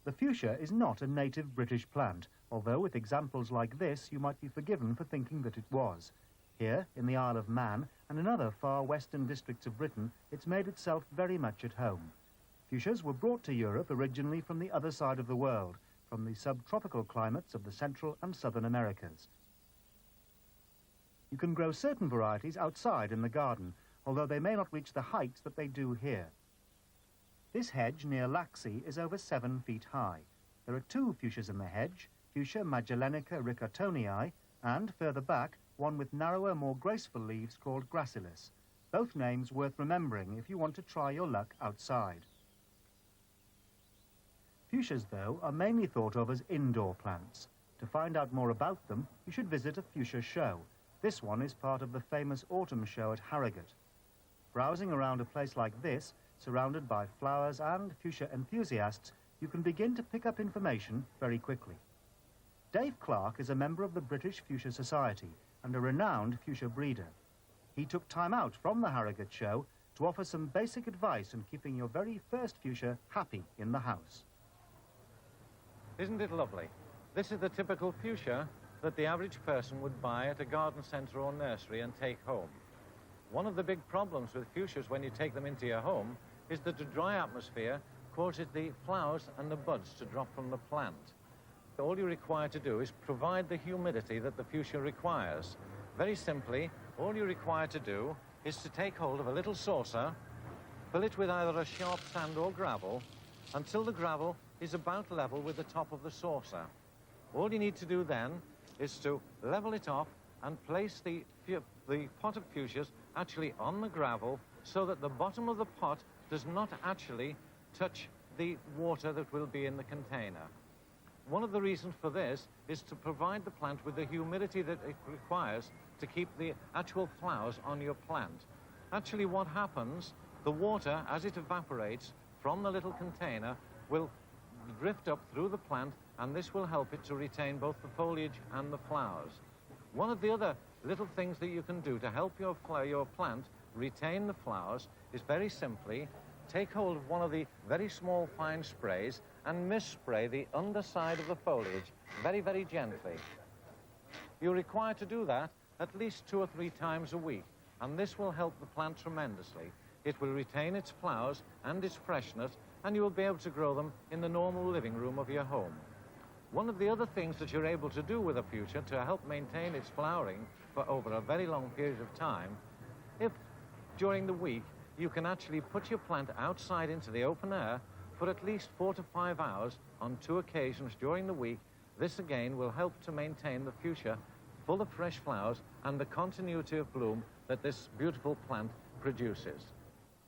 The fuchsia is not a native British plant, although with examples like this you might be forgiven for thinking that it was. Here, in the Isle of Man, and in other far western districts of Britain, it's made itself very much at home. Fuchsias were brought to Europe originally from the other side of the world, from the subtropical climates of the Central and Southern Americas. You can grow certain varieties outside in the garden, although they may not reach the heights that they do here. This hedge near Laxey is over 7 feet high. There are 2 fuchsias in the hedge, Fuchsia Magellanica ricartonii, and, further back, one with narrower, more graceful leaves called gracilis. Both names worth remembering if you want to try your luck outside. Fuchsias, though, are mainly thought of as indoor plants. To find out more about them, you should visit a fuchsia show. This one is part of the famous autumn show at Harrogate. Browsing around a place like this, surrounded by flowers and fuchsia enthusiasts, you can begin to pick up information very quickly. Dave Clark is a member of the British Fuchsia Society and a renowned fuchsia breeder. He took time out from the Harrogate show to offer some basic advice on keeping your very first fuchsia happy in the house. Isn't it lovely? This is the typical fuchsia that the average person would buy at a garden centre or nursery and take home. One of the big problems with fuchsias when you take them into your home is that the dry atmosphere causes the flowers and the buds to drop from the plant. All you require to do is provide the humidity that the fuchsia requires. Very simply, all you require to do is to take hold of a little saucer, fill it with either a sharp sand or gravel, until the gravel is about level with the top of the saucer. All you need to do then is to level it off and place the pot of fuchsias actually on the gravel so that the bottom of the pot does not actually touch the water that will be in the container. One of the reasons for this is to provide the plant with the humidity that it requires to keep the actual flowers on your plant. Actually, what happens, the water, as it evaporates from the little container, will drift up through the plant, and this will help it to retain both the foliage and the flowers. One of the other little things that you can do to help your plant retain the flowers is very simply take hold of one of the very small fine sprays and mist-spray the underside of the foliage very, very gently. You're required to do that at least 2 or 3 times a week, and this will help the plant tremendously. It will retain its flowers and its freshness, and you will be able to grow them in the normal living room of your home. One of the other things that you're able to do with a fuchsia to help maintain its flowering for over a very long period of time, if during the week you can actually put your plant outside into the open air for at least 4 to 5 hours on 2 occasions during the week, this again will help to maintain the fuchsia full of fresh flowers and the continuity of bloom that this beautiful plant produces.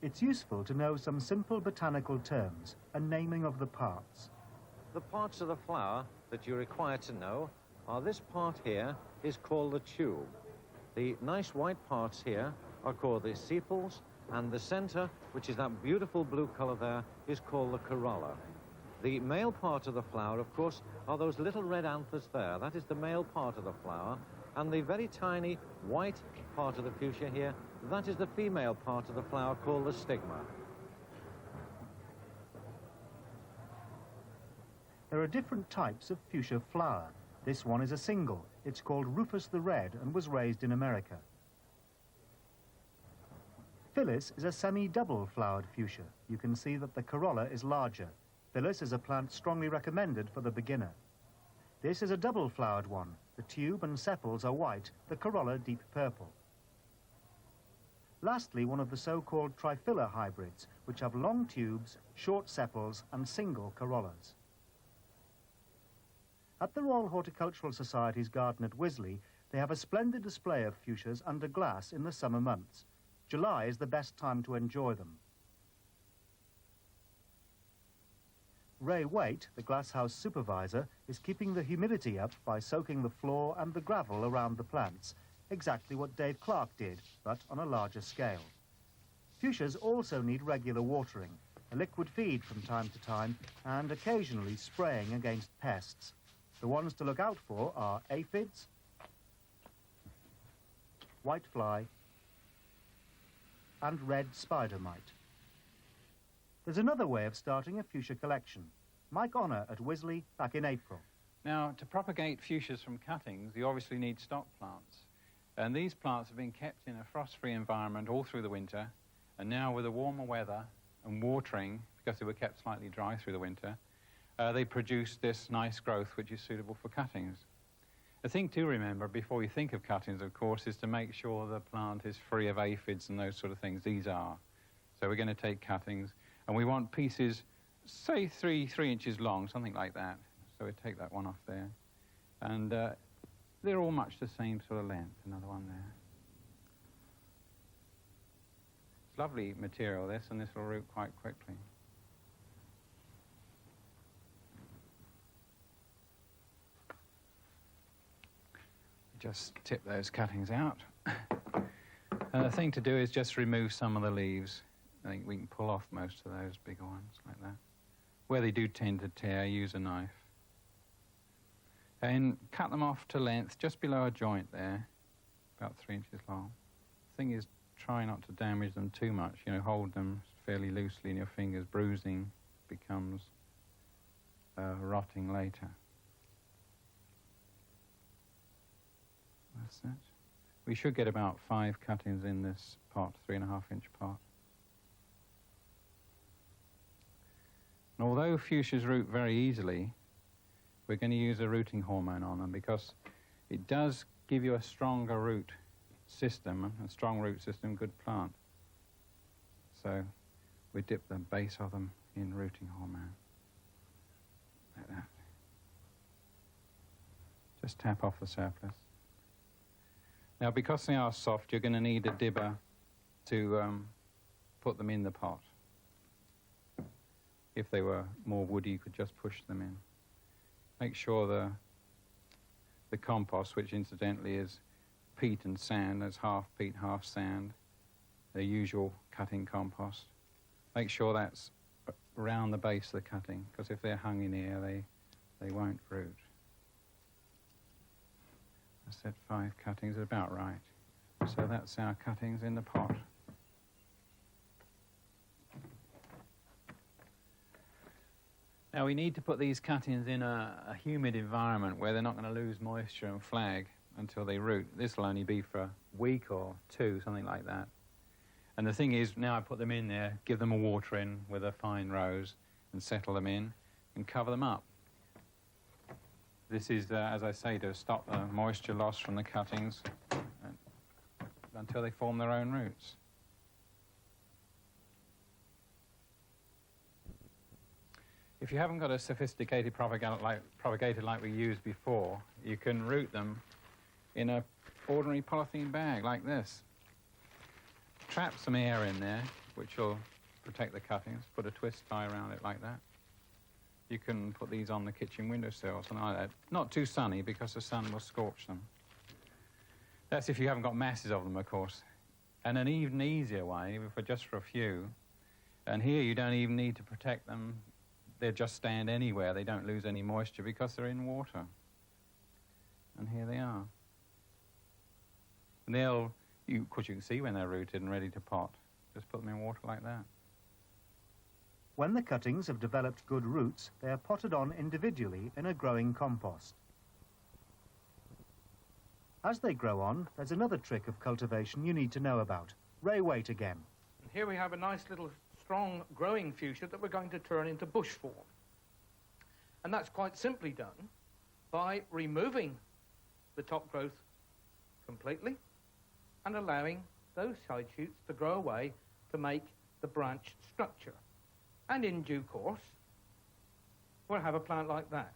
It's useful to know some simple botanical terms and naming of the parts. The parts of the flower that you require to know are this part here is called the tube. The nice white parts here are called the sepals, and the center, which is that beautiful blue color there, is called the corolla. The male part of the flower, of course, are those little red anthers there. That is the male part of the flower. And the very tiny white part of the fuchsia here, that is the female part of the flower called the stigma. There are different types of fuchsia flower. This one is a single. It's called Rufus the Red and was raised in America. Phyllis is a semi-double flowered fuchsia. You can see that the corolla is larger. Phyllis is a plant strongly recommended for the beginner. This is a double flowered one. The tube and sepals are white, the corolla deep purple. Lastly, one of the so-called triphylla hybrids, which have long tubes, short sepals and single corollas. At the Royal Horticultural Society's garden at Wisley, they have a splendid display of fuchsias under glass in the summer months. July is the best time to enjoy them. Ray Waite, the glasshouse supervisor, is keeping the humidity up by soaking the floor and the gravel around the plants, exactly what Dave Clark did, but on a larger scale. Fuchsias also need regular watering, a liquid feed from time to time, and occasionally spraying against pests. The ones to look out for are aphids, whitefly, and red spider mite. There's another way of starting a fuchsia collection. Mike Honor at Wisley back in April. Now, to propagate fuchsias from cuttings, you obviously need stock plants. And these plants have been kept in a frost-free environment all through the winter, and now with the warmer weather and watering, because they were kept slightly dry through the winter, they produce this nice growth which is suitable for cuttings. The thing to remember before you think of cuttings, of course, is to make sure the plant is free of aphids and those sort of things. These are. So we're going to take cuttings, and we want pieces, say 3 inches long, something like that. So we take that one off there. And they're all much the same sort of length. Another one there. It's lovely material, this, and this will root quite quickly. Just tip those cuttings out. And the thing to do is just remove some of the leaves. I think we can pull off most of those bigger ones like that. Where they do tend to tear, use a knife. And cut them off to length, just below a joint there, about 3 inches long. The thing is, try not to damage them too much. You know, hold them fairly loosely in your fingers. Bruising becomes rotting later. That's it. We should get about 5 cuttings in this pot, 3.5-inch pot. And although fuchsias root very easily, we're going to use a rooting hormone on them because it does give you a stronger root system, a strong root system, good plant. So we dip the base of them in rooting hormone. Like that. Just tap off the surplus. Now, because they are soft, you're going to need a dibber to put them in the pot. If they were more woody, you could just push them in. Make sure the compost, which incidentally is peat and sand, there's half peat, half sand, the usual cutting compost. Make sure that's around the base of the cutting, because if they're hung in here, they won't root. I said 5 cuttings is about right. So that's our cuttings in the pot. Now we need to put these cuttings in a humid environment where they're not going to lose moisture and flag until they root. This will only be for a week or 2, something like that. And the thing is, now I put them in there, give them a water in with a fine rose and settle them in and cover them up. This is, as I say, to stop the moisture loss from the cuttings until they form their own roots. If you haven't got a sophisticated propagator like we used before, you can root them in an ordinary polythene bag like this. Trap some air in there, which will protect the cuttings. Put a twist tie around it like that. You can put these on the kitchen windowsill or something like that. Not too sunny, because the sun will scorch them. That's if you haven't got masses of them, of course. And an even easier way, just for a few, and here you don't even need to protect them. They'll just stand anywhere. They don't lose any moisture because they're in water. And here they are. And of course, you can see when they're rooted and ready to pot. Just put them in water like that. When the cuttings have developed good roots, they are potted on individually in a growing compost. As they grow on, there's another trick of cultivation you need to know about. Ray Waite again. And here we have a nice little strong growing fuchsia that we're going to turn into bush form. And that's quite simply done by removing the top growth completely and allowing those side shoots to grow away to make the branch structure. And in due course, we'll have a plant like that.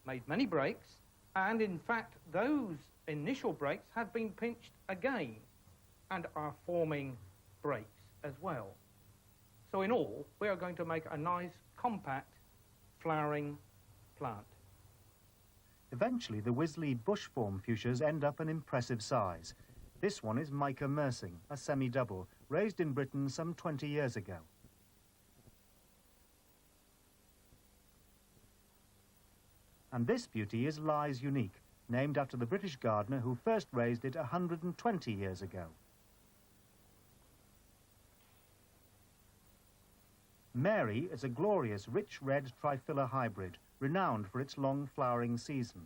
Made many breaks, and in fact, those initial breaks have been pinched again and are forming breaks as well. So in all, we are going to make a nice, compact, flowering plant. Eventually, the Wisley bush-form fuchsias end up an impressive size. This one is Micah Mersing, a semi-double, raised in Britain some 20 years ago. And this beauty is Lie's Unique, named after the British gardener who first raised it 120 years ago. Mary is a glorious rich red triphylla hybrid, renowned for its long flowering season.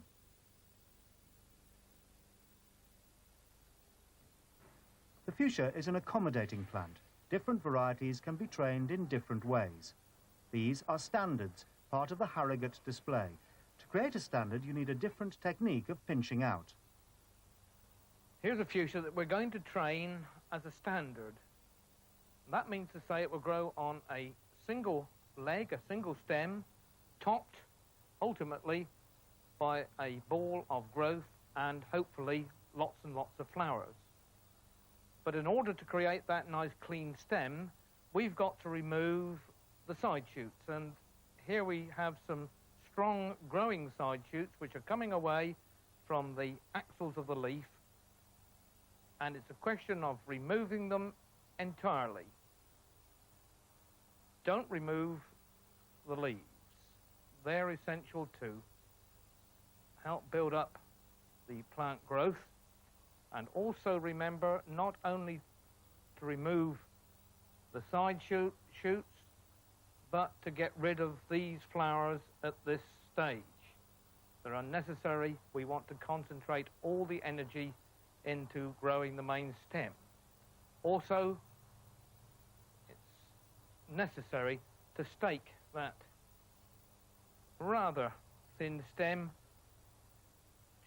The fuchsia is an accommodating plant. Different varieties can be trained in different ways. These are standards, part of the Harrogate display. To create a standard, you need a different technique of pinching out. Here's a fuchsia that we're going to train as a standard. That means to say it will grow on a single leg, a single stem, topped ultimately by a ball of growth and hopefully lots and lots of flowers. But in order to create that nice clean stem, we've got to remove the side shoots. And here we have some strong growing side shoots which are coming away from the axils of the leaf. And it's a question of removing them entirely. Don't remove the leaves. They're essential to help build up the plant growth. And also remember not only to remove the side shoots, but to get rid of these flowers at this stage. They're unnecessary. We want to concentrate all the energy into growing the main stem. Also, it's necessary to stake that rather thin stem,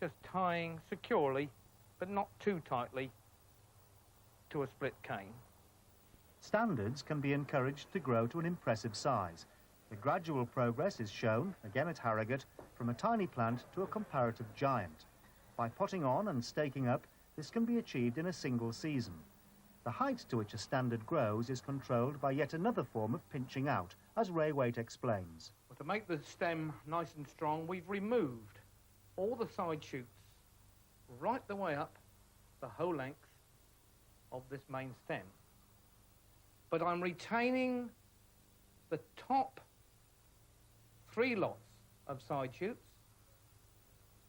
just tying securely, but not too tightly, to a split cane. Standards can be encouraged to grow to an impressive size. The gradual progress is shown, again at Harrogate, from a tiny plant to a comparative giant. By potting on and staking up, this can be achieved in a single season. The height to which a standard grows is controlled by yet another form of pinching out, as Ray Waite explains. Well, to make the stem nice and strong, we've removed all the side shoots right the way up the whole length of this main stem. But I'm retaining the top 3 lots of side shoots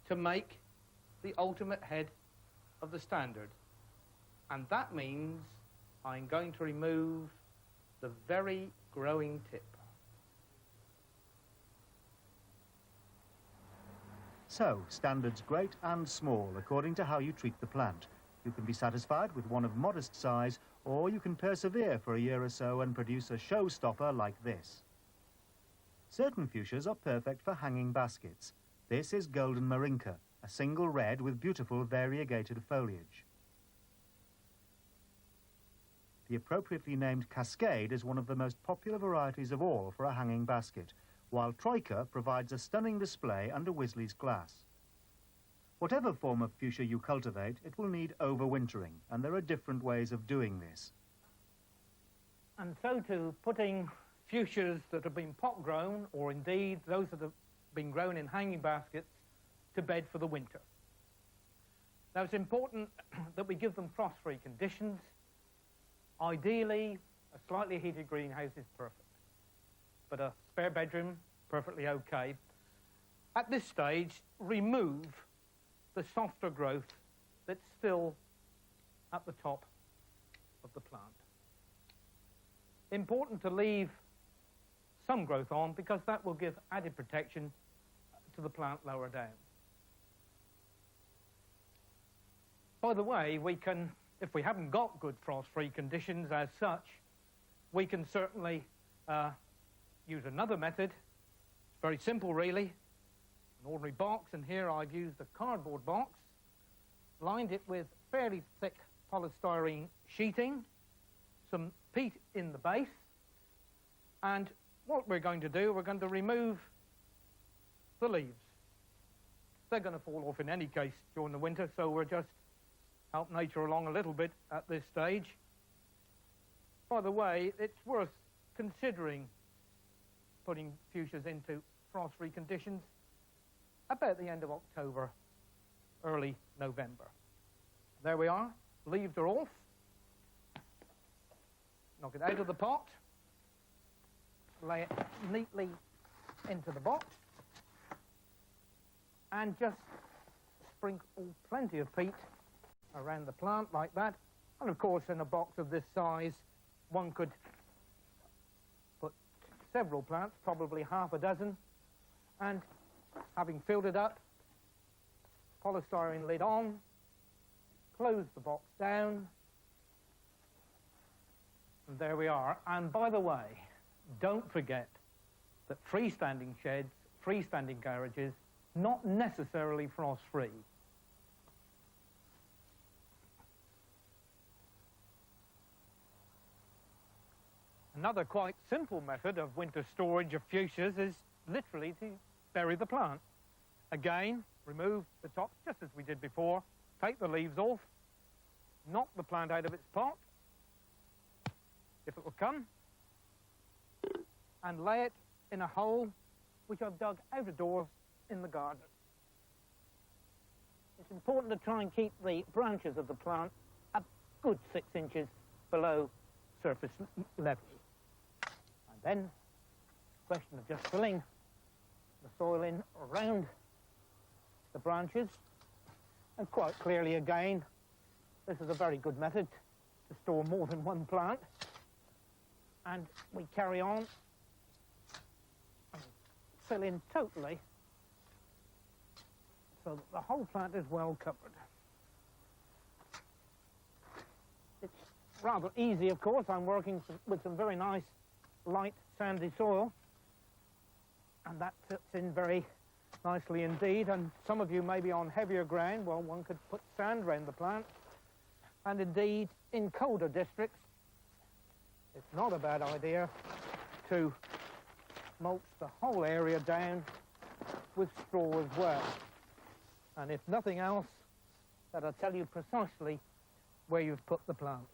to make the ultimate head of the standard. And that means I'm going to remove the very growing tip. So, standards great and small, according to how you treat the plant. You can be satisfied with one of modest size, or you can persevere for a year or so and produce a showstopper like this. Certain fuchsias are perfect for hanging baskets. This is golden marinka, a single red with beautiful variegated foliage. The appropriately named Cascade is one of the most popular varieties of all for a hanging basket, while Troika provides a stunning display under Wisley's glass. Whatever form of fuchsia you cultivate, it will need overwintering, and there are different ways of doing this. And so to putting fuchsias that have been pot grown, or indeed those that have been grown in hanging baskets, to bed for the winter. Now it's important that we give them frost-free conditions. Ideally, a slightly heated greenhouse is perfect, but a spare bedroom, perfectly okay. At this stage, remove the softer growth that's still at the top of the plant. Important to leave some growth on because that will give added protection to the plant lower down. By the way, we can, if we haven't got good frost-free conditions as such, we can certainly use another method. It's very simple, really. An ordinary box, and here I've used a cardboard box, lined it with fairly thick polystyrene sheeting, some peat in the base, and what we're going to do, we're going to remove the leaves. They're going to fall off in any case during the winter, so we're just help nature along a little bit at this stage. By the way, it's worth considering putting fuchsias into frost-free conditions about the end of October, early November. There we are. Leaves are off. Knock it out of the pot. Lay it neatly into the box. And just sprinkle plenty of peat around the plant like that. And of course, in a box of this size, one could put several plants, probably half a dozen, and having filled it up, polystyrene lid on, close the box down, and there we are. And by the way, don't forget that freestanding sheds, freestanding garages, not necessarily frost-free. Another quite simple method of winter storage of fuchsias is literally to bury the plant. Again, remove the tops just as we did before, take the leaves off, knock the plant out of its pot, if it will come, and lay it in a hole which I've dug out of doors in the garden. It's important to try and keep the branches of the plant a good 6 inches below surface level. And then, question of just filling the soil in around the branches. And quite clearly again, this is a very good method to store more than one plant. And we carry on and fill in totally so that the whole plant is well covered. It's rather easy, of course. I'm working with some very nice light sandy soil, and that fits in very nicely indeed. And some of you may be on heavier ground. Well, one could put sand around the plant, and indeed in colder districts it's not a bad idea to mulch the whole area down with straw as well. And if nothing else, that'll tell you precisely where you've put the plants.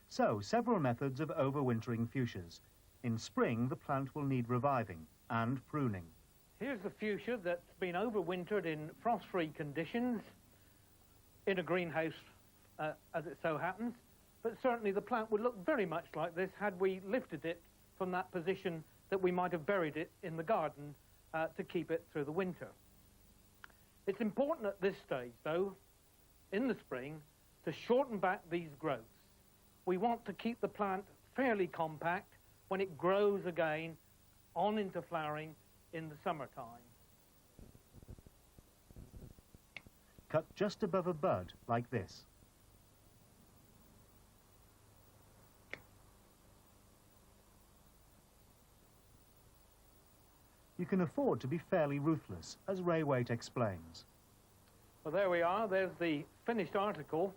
So, several methods of overwintering fuchsias. In spring, the plant will need reviving and pruning. Here's the fuchsia that's been overwintered in frost-free conditions in a greenhouse, as it so happens. But certainly the plant would look very much like this had we lifted it from that position that we might have buried it in the garden to keep it through the winter. It's important at this stage, though, in the spring, to shorten back these growths. We want to keep the plant fairly compact when it grows again on into flowering in the summertime. Cut just above a bud, like this. You can afford to be fairly ruthless, as Ray Waite explains. Well, there we are. There's the finished article.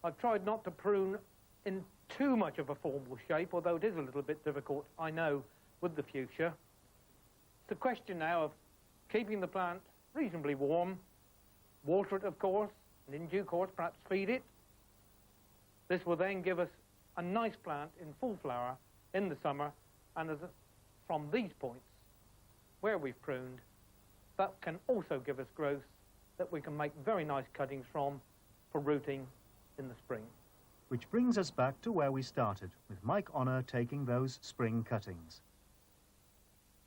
I've tried not to prune in too much of a formal shape, although it is a little bit difficult, I know, with the fuchsia. It's a question now of keeping the plant reasonably warm, water it, of course, and in due course, perhaps feed it. This will then give us a nice plant in full flower in the summer, and from these points, where we've pruned, that can also give us growth that we can make very nice cuttings from for rooting in the spring. Which brings us back to where we started, with Mike Honor taking those spring cuttings.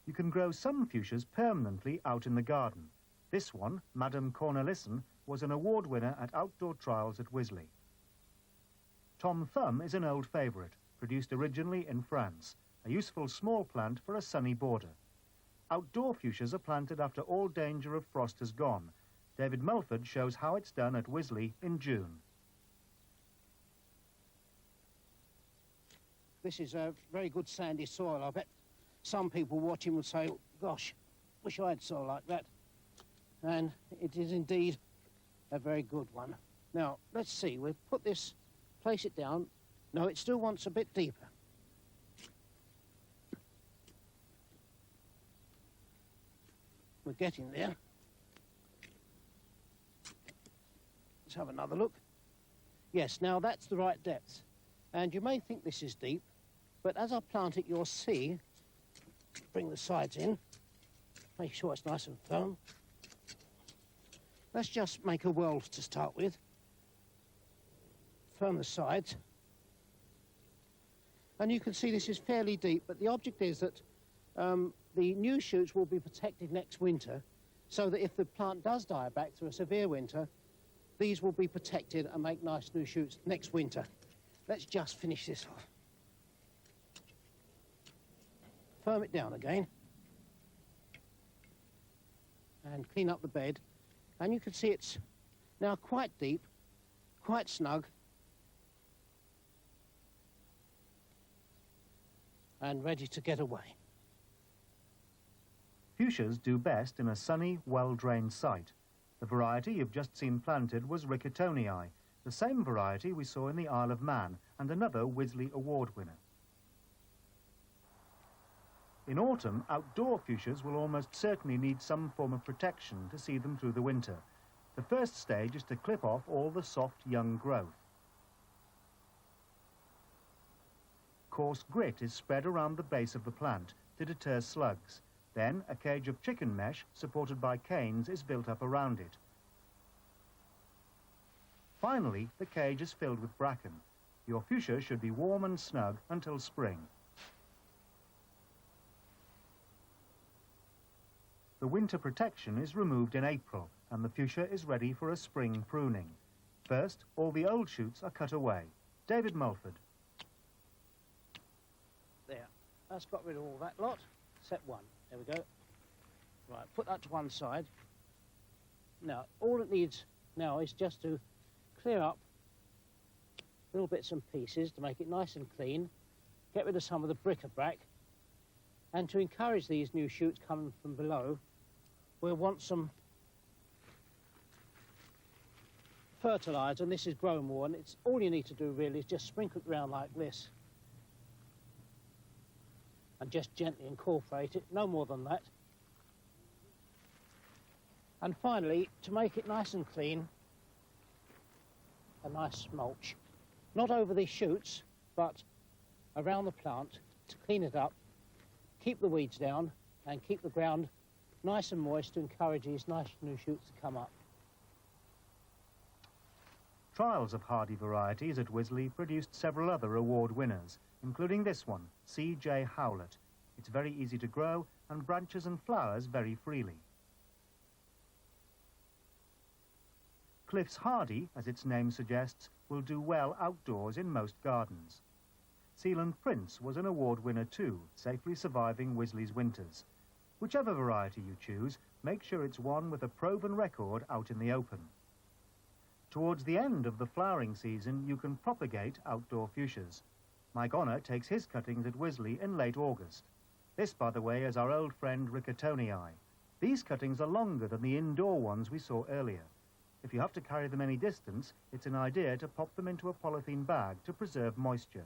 You can grow some fuchsias permanently out in the garden. This one, Madame Cornelissen, was an award winner at outdoor trials at Wisley. Tom Thumb is an old favourite, produced originally in France, a useful small plant for a sunny border. Outdoor fuchsias are planted after all danger of frost has gone. David Mulford shows how it's done at Wisley in June. This is a very good sandy soil. I bet some people watching would say, gosh, wish I had soil like that. And it is indeed a very good one. Now, let's see, we'll put this, place it down. No, it still wants a bit deeper. We're getting there. Let's have another look. Yes, now that's the right depth. And you may think this is deep, but as I plant it, you'll see, bring the sides in, make sure it's nice and firm. Let's just make a well to start with. Firm the sides. And you can see this is fairly deep, but the object is that the new shoots will be protected next winter, so that if the plant does die back through a severe winter, these will be protected and make nice new shoots next winter. Let's just finish this off. firm it down again and clean up the bed. And you can see it's now quite deep, quite snug, and ready to get away. Fuchsias do best in a sunny, well-drained site. The variety you've just seen planted was Rickertonii, the same variety we saw in the Isle of Man, and another Wisley Award winner. In autumn, outdoor fuchsias will almost certainly need some form of protection to see them through the winter. The first stage is to clip off all the soft young growth. Coarse grit is spread around the base of the plant to deter slugs. Then a cage of chicken mesh supported by canes is built up around it. Finally, the cage is filled with bracken. Your fuchsia should be warm and snug until spring. The winter protection is removed in April, and the fuchsia is ready for a spring pruning. First, all the old shoots are cut away. David Mulford. There, that's got rid of all that lot. Set one, there we go. Right, put that to one side. Now, all it needs now is just to clear up little bits and pieces to make it nice and clean, get rid of some of the bric-a-brac, and to encourage these new shoots coming from below, we'll want some fertiliser, and this is grown more, and it's all you need to do really is just sprinkle it around like this and just gently incorporate it, no more than that. And finally, to make it nice and clean, a nice mulch, not over these shoots but around the plant to clean it up, keep the weeds down and keep the ground nice and moist to encourage these nice new shoots to come up. Trials of hardy varieties at Wisley produced several other award winners, including this one, C.J. Howlett. It's very easy to grow and branches and flowers very freely. Cliff's Hardy, as its name suggests, will do well outdoors in most gardens. Sealand Prince was an award winner too, safely surviving Wisley's winters. Whichever variety you choose, make sure it's one with a proven record out in the open. Towards the end of the flowering season, you can propagate outdoor fuchsias. Mike Honor takes his cuttings at Wisley in late August. This, by the way, is our old friend Rickertonii. These cuttings are longer than the indoor ones we saw earlier. If you have to carry them any distance, it's an idea to pop them into a polythene bag to preserve moisture.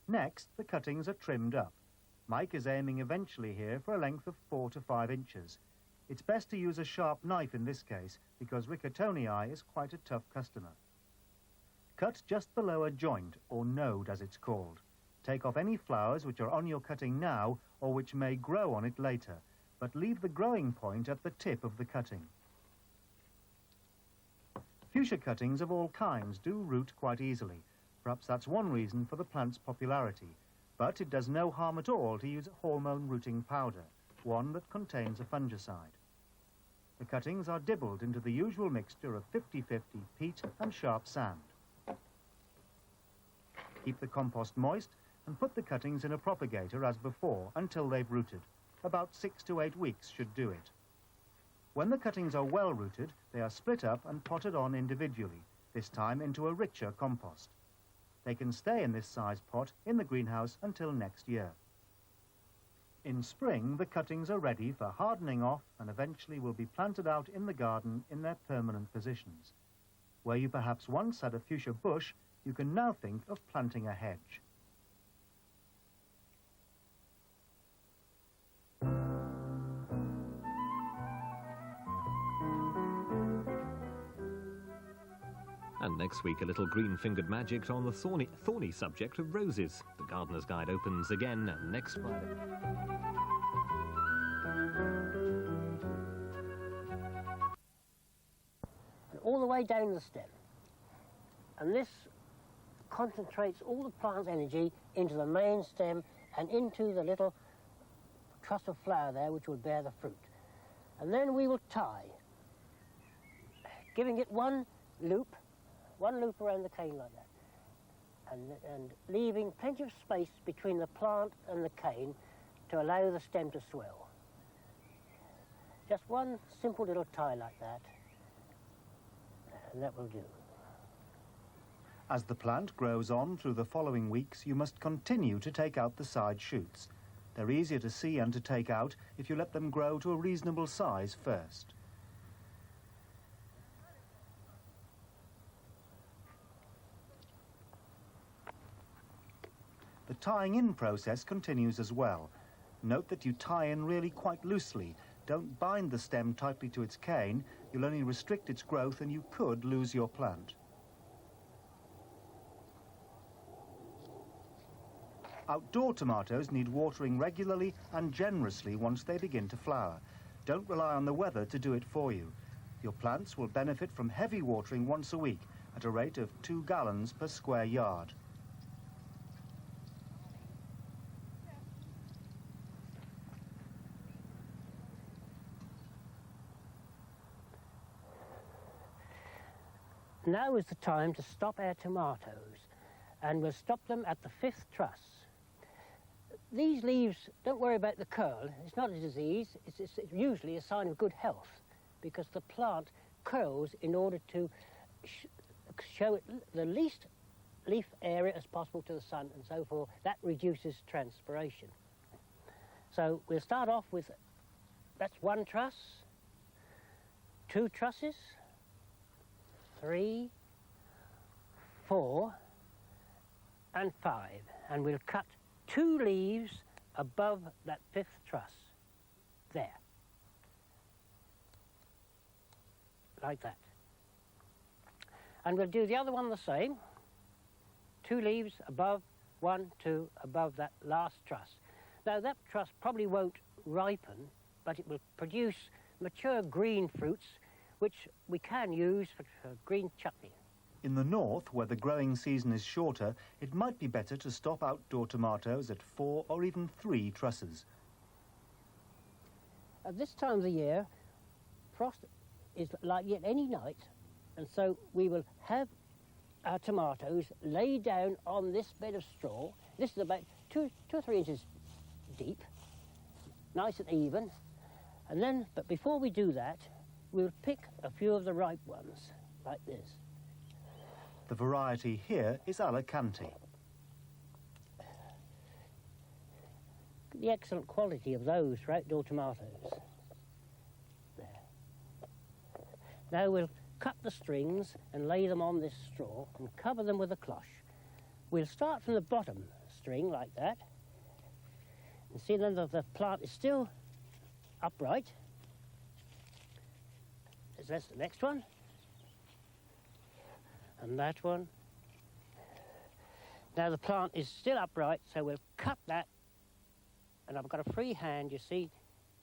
Next, the cuttings are trimmed up. Mike is aiming eventually here for a length of 4 to 5 inches. It's best to use a sharp knife in this case, because Rickertonii is quite a tough customer. Cut just below a joint, or node as it's called. Take off any flowers which are on your cutting now, or which may grow on it later, but leave the growing point at the tip of the cutting. Fuchsia cuttings of all kinds do root quite easily. Perhaps that's one reason for the plant's popularity. But it does no harm at all to use hormone rooting powder, one that contains a fungicide. The cuttings are dibbled into the usual mixture of 50-50 peat and sharp sand. Keep the compost moist and put the cuttings in a propagator as before until they've rooted. About 6 to 8 weeks should do it. When the cuttings are well rooted, they are split up and potted on individually, this time into a richer compost. They can stay in this size pot in the greenhouse until next year. In spring, the cuttings are ready for hardening off and eventually will be planted out in the garden in their permanent positions. Where you perhaps once had a fuchsia bush, you can now think of planting a hedge. And next week, a little green-fingered magic on the thorny subject of roses. The Gardener's Guide opens again next Friday. And all the way down the stem. And this concentrates all the plant's energy into the main stem and into the little truss of flower there which will bear the fruit. And then we will tie, giving it one loop around the cane like that, and leaving plenty of space between the plant and the cane to allow the stem to swell. Just one simple little tie like that, and that will do. As the plant grows on through the following weeks, you must continue to take out the side shoots. They're easier to see and to take out if you let them grow to a reasonable size first. The tying in process continues as well. Note that you tie in really quite loosely. Don't bind the stem tightly to its cane. You'll only restrict its growth and you could lose your plant. Outdoor tomatoes need watering regularly and generously once they begin to flower. Don't rely on the weather to do it for you. Your plants will benefit from heavy watering once a week at a rate of 2 gallons per square yard. Now is the time to stop our tomatoes, and we'll stop them at the 5th truss. These leaves, don't worry about the curl. It's not a disease. It's usually a sign of good health, because the plant curls in order to show it the least leaf area as possible to the sun, and so forth. That reduces transpiration. So we'll start off with, that's 1 truss, 2 trusses, 3, 4, and 5. And we'll cut 2 leaves above that 5th truss. There. Like that. And we'll do the other one the same. 2 leaves above, 1, 2 above that last truss. Now that truss probably won't ripen, but it will produce mature green fruits which we can use for green chutney. In the north, where the growing season is shorter, it might be better to stop outdoor tomatoes at 4 or even 3 trusses. At this time of the year, frost is likely at any night, and so we will have our tomatoes laid down on this bed of straw. This is about 2 or 3 inches deep, nice and even. And then, but before we do that, we'll pick a few of the ripe ones, like this. The variety here is Alicante. The excellent quality of those for outdoor tomatoes. There. Now we'll cut the strings and lay them on this straw and cover them with a cloche. We'll start from the bottom string like that. And see then that the plant is still upright. That's the next one. And that one. Now the plant is still upright, so we'll cut that. And I've got a free hand, you see,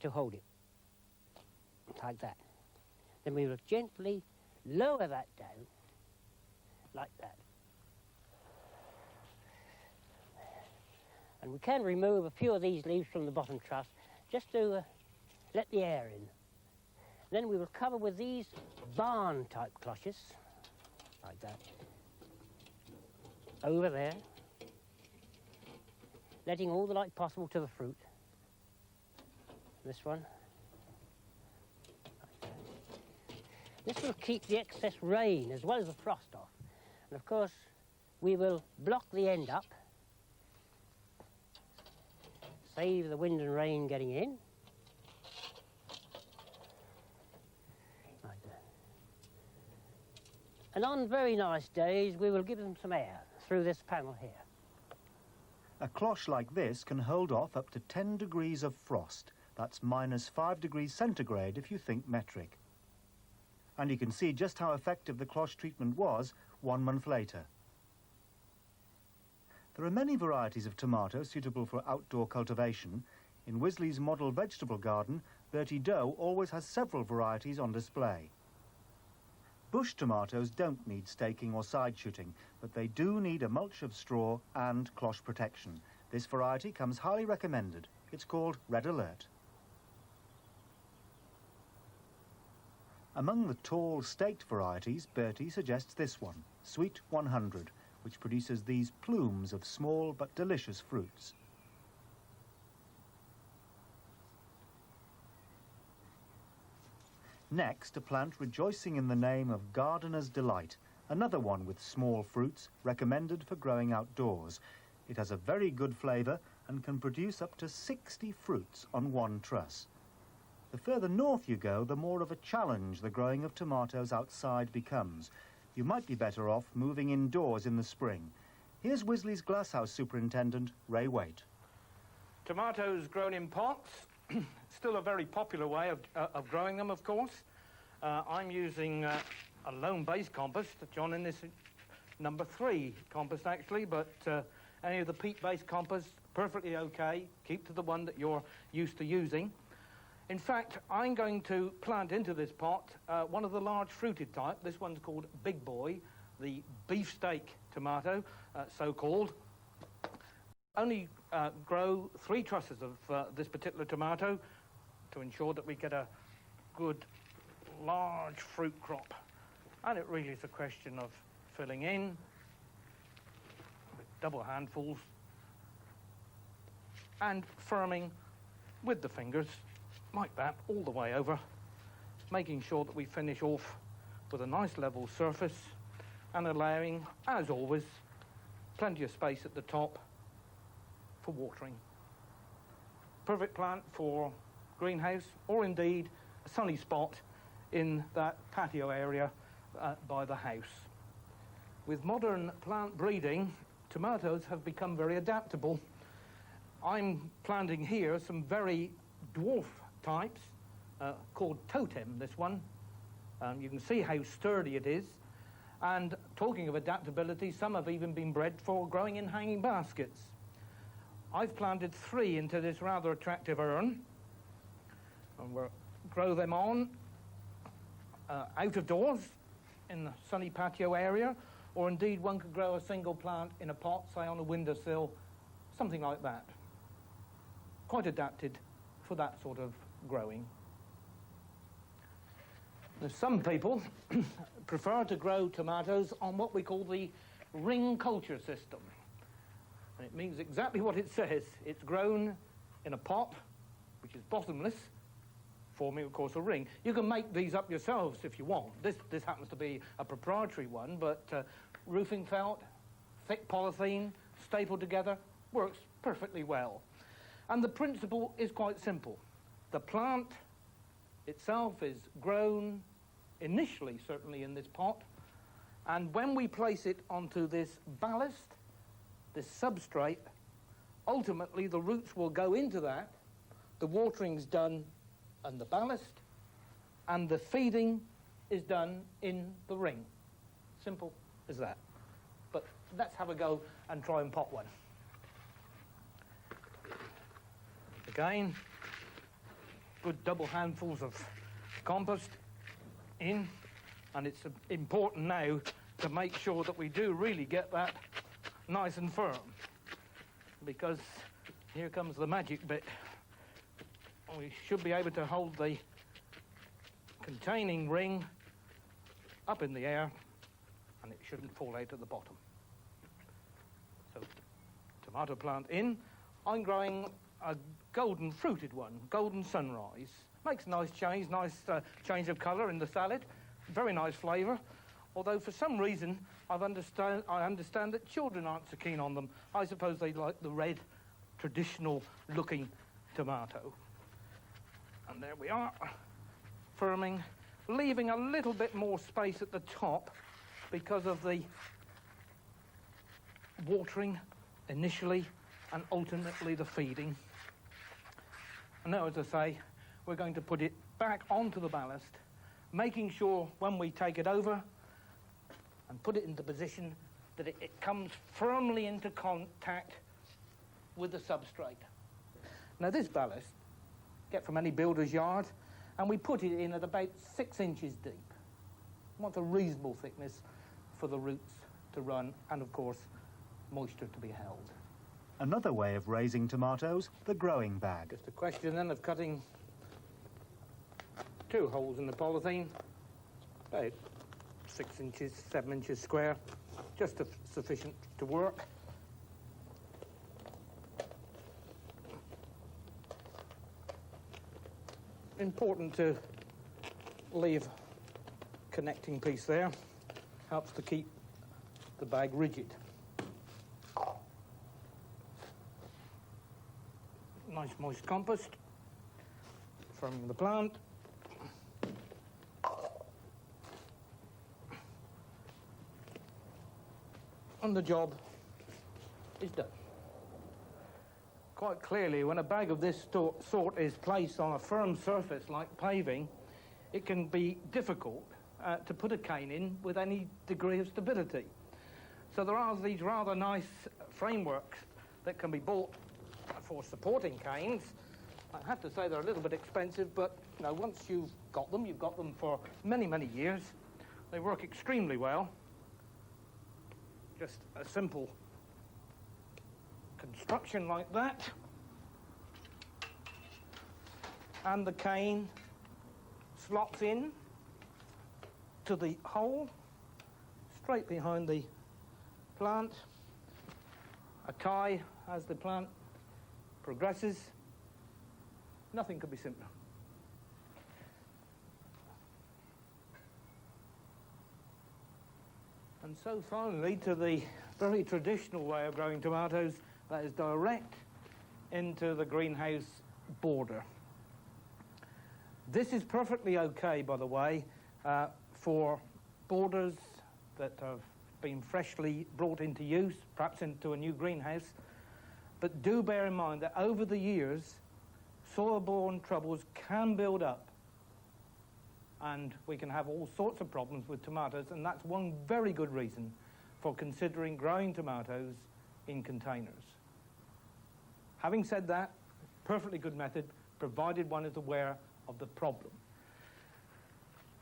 to hold it. Like that. Then we will gently lower that down, like that. And we can remove a few of these leaves from the bottom truss, just to let the air in. Then we will cover with these barn-type cloches, like that, over there, letting all the light possible to the fruit. This one. Like that. This will keep the excess rain as well as the frost off. And of course, we will block the end up, save the wind and rain getting in. And on very nice days, we will give them some air through this panel here. A cloche like this can hold off up to 10 degrees of frost. That's -5 degrees centigrade if you think metric. And you can see just how effective the cloche treatment was 1 month later. There are many varieties of tomatoes suitable for outdoor cultivation. In Wisley's model vegetable garden, Bertie Doe always has several varieties on display. Bush tomatoes don't need staking or side shooting, but they do need a mulch of straw and cloche protection. This variety comes highly recommended. It's called Red Alert. Among the tall, staked varieties, Bertie suggests this one, Sweet 100, which produces these plumes of small but delicious fruits. Next, a plant rejoicing in the name of Gardener's Delight, another one with small fruits, recommended for growing outdoors. It has a very good flavour and can produce up to 60 fruits on one truss. The further north you go, the more of a challenge the growing of tomatoes outside becomes. You might be better off moving indoors in the spring. Here's Wisley's Glasshouse Superintendent, Ray Waite. Tomatoes grown in pots, still a very popular way of growing them, of course. I'm using a loam-based compost, John, in this number 3 compost actually, but any of the peat-based compost, perfectly okay. Keep to the one that you're used to using. In fact, I'm going to plant into this pot one of the large fruited type. This one's called Big Boy, the beefsteak tomato, so-called. Only grow 3 trusses of this particular tomato to ensure that we get a good large fruit crop. And it really is a question of filling in with double handfuls and firming with the fingers like that all the way over, making sure that we finish off with a nice level surface and allowing, as always, plenty of space at the top for watering. Perfect plant for greenhouse or indeed a sunny spot in that patio area by the house. With modern plant breeding, tomatoes have become very adaptable. I'm planting here some very dwarf types called Totem, this one. You can see how sturdy it is. And talking of adaptability, some have even been bred for growing in hanging baskets. I've planted 3 into this rather attractive urn, and we'll grow them on out of doors in the sunny patio area, or indeed one could grow a single plant in a pot, say on a windowsill, something like that. Quite adapted for that sort of growing. Now, some people prefer to grow tomatoes on what we call the ring culture system. And it means exactly what it says. It's grown in a pot, which is bottomless, forming, of course, a ring. You can make these up yourselves if you want. This happens to be a proprietary one, but roofing felt, thick polythene, stapled together, works perfectly well. And the principle is quite simple. The plant itself is grown initially, certainly in this pot, and when we place it onto this ballast, this substrate, ultimately the roots will go into that, the watering's done on the ballast, and the feeding is done in the ring. Simple as that. But let's have a go and try and pot one. Again, good double handfuls of compost in, and it's important now to make sure that we do really get that nice and firm, because here comes the magic bit. We should be able to hold the containing ring up in the air, and it shouldn't fall out at the bottom. So, tomato plant in. I'm growing a golden fruited one, golden sunrise. Makes a nice change of colour in the salad. Very nice flavour. Although for some reason I understand that children aren't so keen on them. I suppose they like the red, traditional looking tomato. And there we are, firming, leaving a little bit more space at the top because of the watering initially and ultimately the feeding. And now, as I say, we're going to put it back onto the ballast, making sure when we take it over and put it into position that it comes firmly into contact with the substrate. Now, this ballast, get from any builder's yard, and we put it in at about 6 inches deep. What's a reasonable thickness for the roots to run, and of course, moisture to be held. Another way of raising tomatoes, the growing bag. Just a question then of cutting 2 holes in the polythene, about 6 inches, 7 inches square, just sufficient to work. Important to leave connecting piece there. Helps to keep the bag rigid. Nice moist compost from the plant. And the job is done. Quite clearly, when a bag of this sort is placed on a firm surface like paving, it can be difficult to put a cane in with any degree of stability. So there are these rather nice frameworks that can be bought for supporting canes. I have to say they're a little bit expensive, but you know, once you've got them for many, many years. They work extremely well. Just a simple construction like that. And the cane slots in to the hole straight behind the plant. A tie as the plant progresses. Nothing could be simpler. And so finally to the very traditional way of growing tomatoes, that is direct into the greenhouse border. This is perfectly okay, by the way, for borders that have been freshly brought into use, perhaps into a new greenhouse. But do bear in mind that over the years, soil-borne troubles can build up, and we can have all sorts of problems with tomatoes, and that's one very good reason for considering growing tomatoes in containers. Having said that, perfectly good method, provided one is aware of the problem.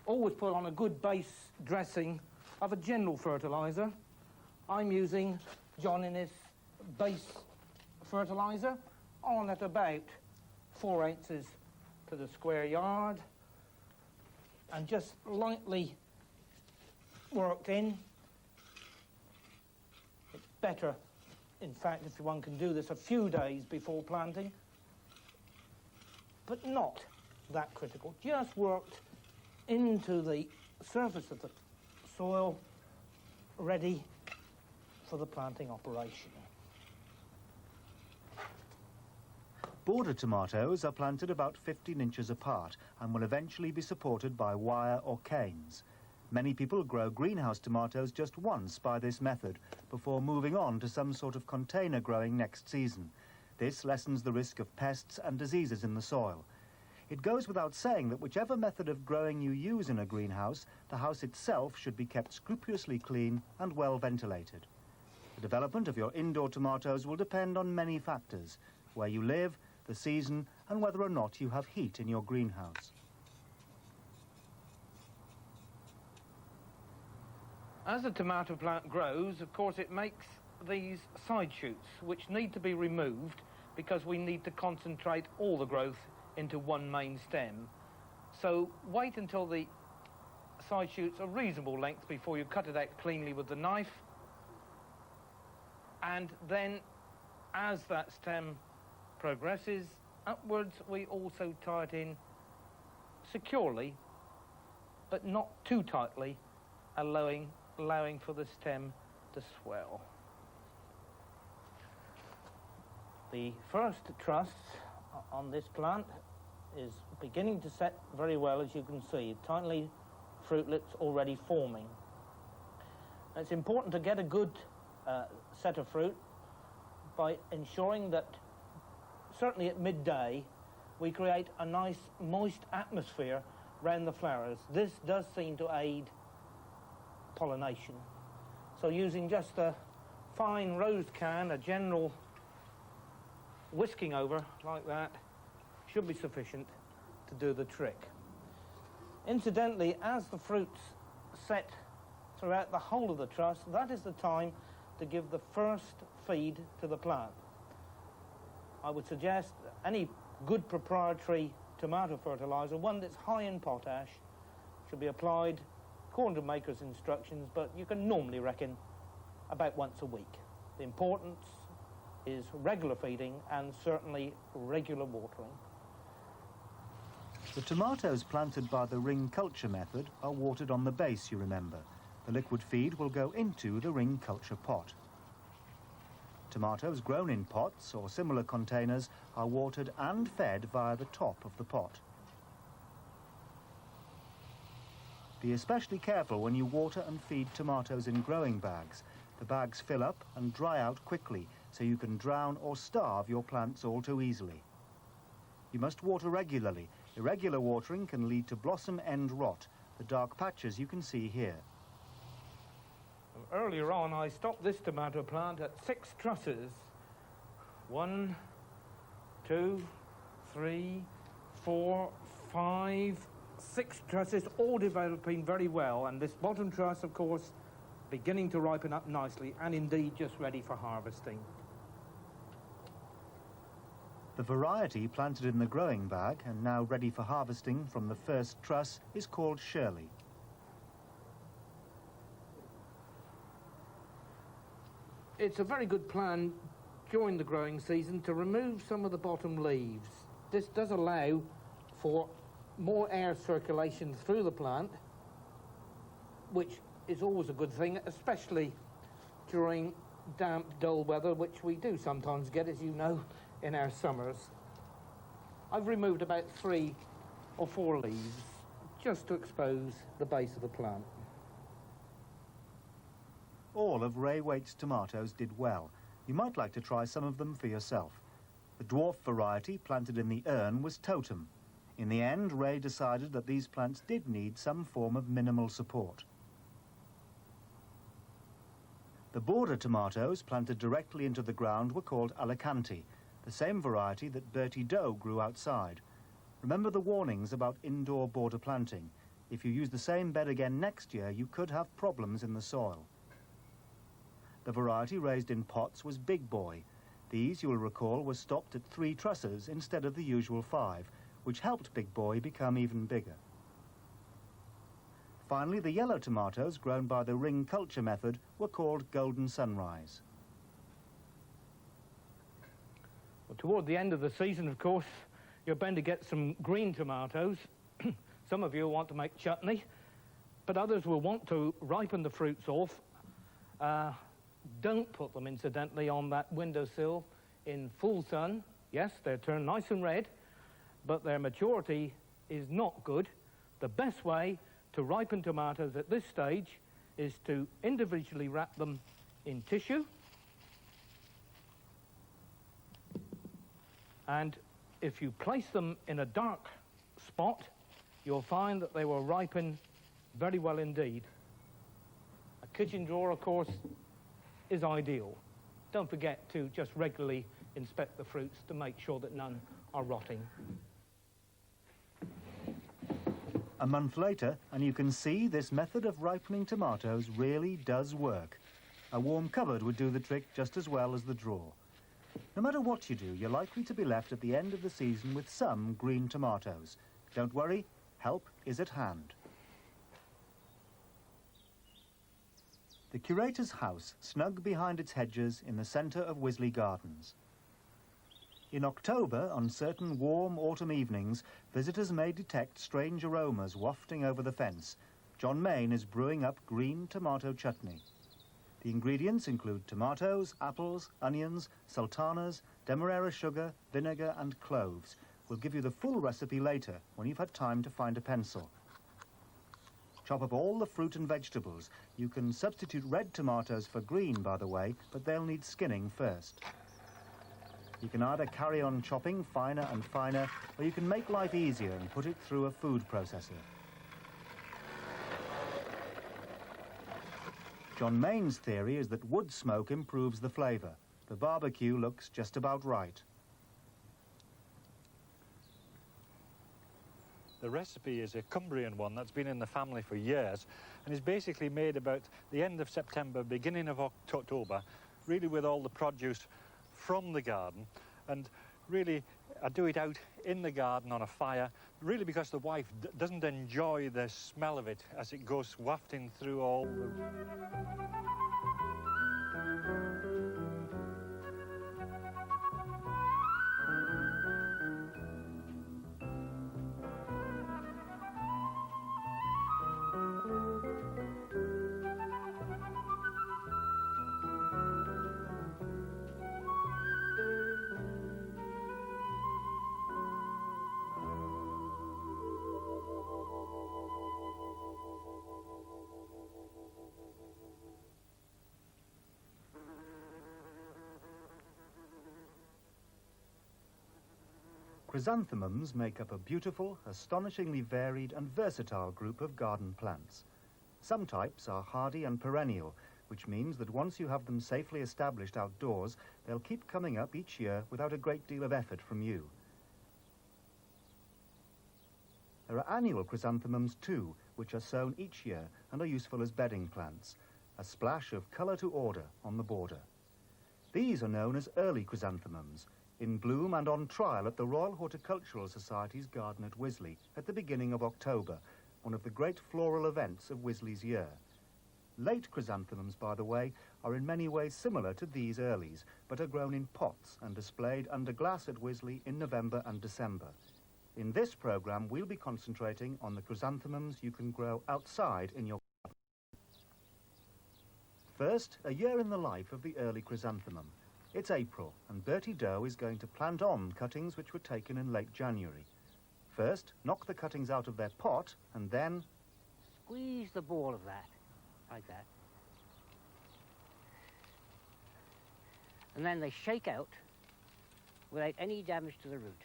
Always put on a good base dressing of a general fertiliser. I'm using John Innes base fertiliser on at about 4 ounces to the square yard, and just lightly worked in. It's better, in fact, if one can do this a few days before planting, but not that critical. Just worked into the surface of the soil, ready for the planting operation. Border tomatoes are planted about 15 inches apart and will eventually be supported by wire or canes. Many people grow greenhouse tomatoes just once by this method before moving on to some sort of container growing next season. This lessens the risk of pests and diseases in the soil. It goes without saying that whichever method of growing you use in a greenhouse, the house itself should be kept scrupulously clean and well ventilated. The development of your indoor tomatoes will depend on many factors: where you live, the season, and whether or not you have heat in your greenhouse. As the tomato plant grows, of course, it makes these side shoots, which need to be removed because we need to concentrate all the growth into one main stem. So wait until the side shoots are reasonable length before you cut it out cleanly with the knife. And then, as that stem progresses upwards, we also tie it in securely, but not too tightly, allowing for the stem to swell. The first truss on this plant is beginning to set very well, as you can see, tiny fruitlets already forming. It's important to get a good set of fruit by ensuring that certainly at midday we create a nice moist atmosphere around the flowers. This does seem to aid pollination. So using just a fine rose can, a general whisking over like that, should be sufficient to do the trick. Incidentally, as the fruits set throughout the whole of the truss, that is the time to give the first feed to the plant. I would suggest any good proprietary tomato fertiliser, one that's high in potash, should be applied according to maker's instructions, but you can normally reckon about once a week. The importance is regular feeding and certainly regular watering. The tomatoes planted by the ring culture method are watered on the base, you remember. The liquid feed will go into the ring culture pot. Tomatoes grown in pots or similar containers are watered and fed via the top of the pot. Be especially careful when you water and feed tomatoes in growing bags. The bags fill up and dry out quickly, so you can drown or starve your plants all too easily. You must water regularly. Irregular watering can lead to blossom end rot, the dark patches you can see here. Earlier on, I stopped this tomato plant at 6 trusses. 1, 2, 3, 4, 5, 6 trusses, all developing very well, and this bottom truss, of course, beginning to ripen up nicely and indeed just ready for harvesting. The variety planted in the growing bag and now ready for harvesting from the first truss is called Shirley. It's a very good plan during the growing season to remove some of the bottom leaves. This does allow for more air circulation through the plant, which is always a good thing, especially during damp, dull weather, which we do sometimes get, as you know, in our summers. I've removed about 3 or 4 leaves just to expose the base of the plant. All of Ray Waite's tomatoes did well. You might like to try some of them for yourself. The dwarf variety planted in the urn was Totem. In the end, Ray decided that these plants did need some form of minimal support. The border tomatoes planted directly into the ground were called Alicante, the same variety that Bertie Doe grew outside. Remember the warnings about indoor border planting. If you use the same bed again next year, you could have problems in the soil. The variety raised in pots was Big Boy. These, you will recall, were stopped at 3 trusses instead of the usual 5, which helped Big Boy become even bigger. Finally, the yellow tomatoes grown by the ring culture method were called Golden Sunrise. Well, toward the end of the season, of course, you're bound to get some green tomatoes. Some of you want to make chutney, but others will want to ripen the fruits off. Don't put them, incidentally, on that windowsill in full sun. Yes, they're turned nice and red, but their maturity is not good. The best way to ripen tomatoes at this stage is to individually wrap them in tissue. And if you place them in a dark spot, you'll find that they will ripen very well indeed. A kitchen drawer, of course, is ideal. Don't forget to just regularly inspect the fruits to make sure that none are rotting. A month later, and you can see this method of ripening tomatoes really does work. A warm cupboard would do the trick just as well as the drawer. No matter what you do, you're likely to be left at the end of the season with some green tomatoes. Don't worry, help is at hand. The curator's house, snug behind its hedges in the centre of Wisley Gardens. In October, on certain warm autumn evenings, visitors may detect strange aromas wafting over the fence. John Mayne is brewing up green tomato chutney. The ingredients include tomatoes, apples, onions, sultanas, demerara sugar, vinegar and cloves. We'll give you the full recipe later when you've had time to find a pencil. Chop up all the fruit and vegetables. You can substitute red tomatoes for green, by the way, but they'll need skinning first. You can either carry on chopping finer and finer, or you can make life easier and put it through a food processor. John Mayne's theory is that wood smoke improves the flavour. The barbecue looks just about right. The recipe is a Cumbrian one that's been in the family for years and is basically made about the end of September, beginning of October, really with all the produce from the garden. And really, I do it out in the garden on a fire, really because the wife doesn't enjoy the smell of it as it goes wafting through all the... Chrysanthemums make up a beautiful, astonishingly varied and versatile group of garden plants. Some types are hardy and perennial, which means that once you have them safely established outdoors, they'll keep coming up each year without a great deal of effort from you. There are annual chrysanthemums too, which are sown each year and are useful as bedding plants, a splash of colour to order on the border. These are known as early chrysanthemums, in bloom and on trial at the Royal Horticultural Society's garden at Wisley at the beginning of October, one of the great floral events of Wisley's year. Late chrysanthemums, by the way, are in many ways similar to these earlies, but are grown in pots and displayed under glass at Wisley in November and December. In this programme, we'll be concentrating on the chrysanthemums you can grow outside in your garden. First, a year in the life of the early chrysanthemum. It's April, and Bertie Doe is going to plant on cuttings which were taken in late January. First, knock the cuttings out of their pot, and then Squeeze the ball of that, like that. And then they shake out without any damage to the root.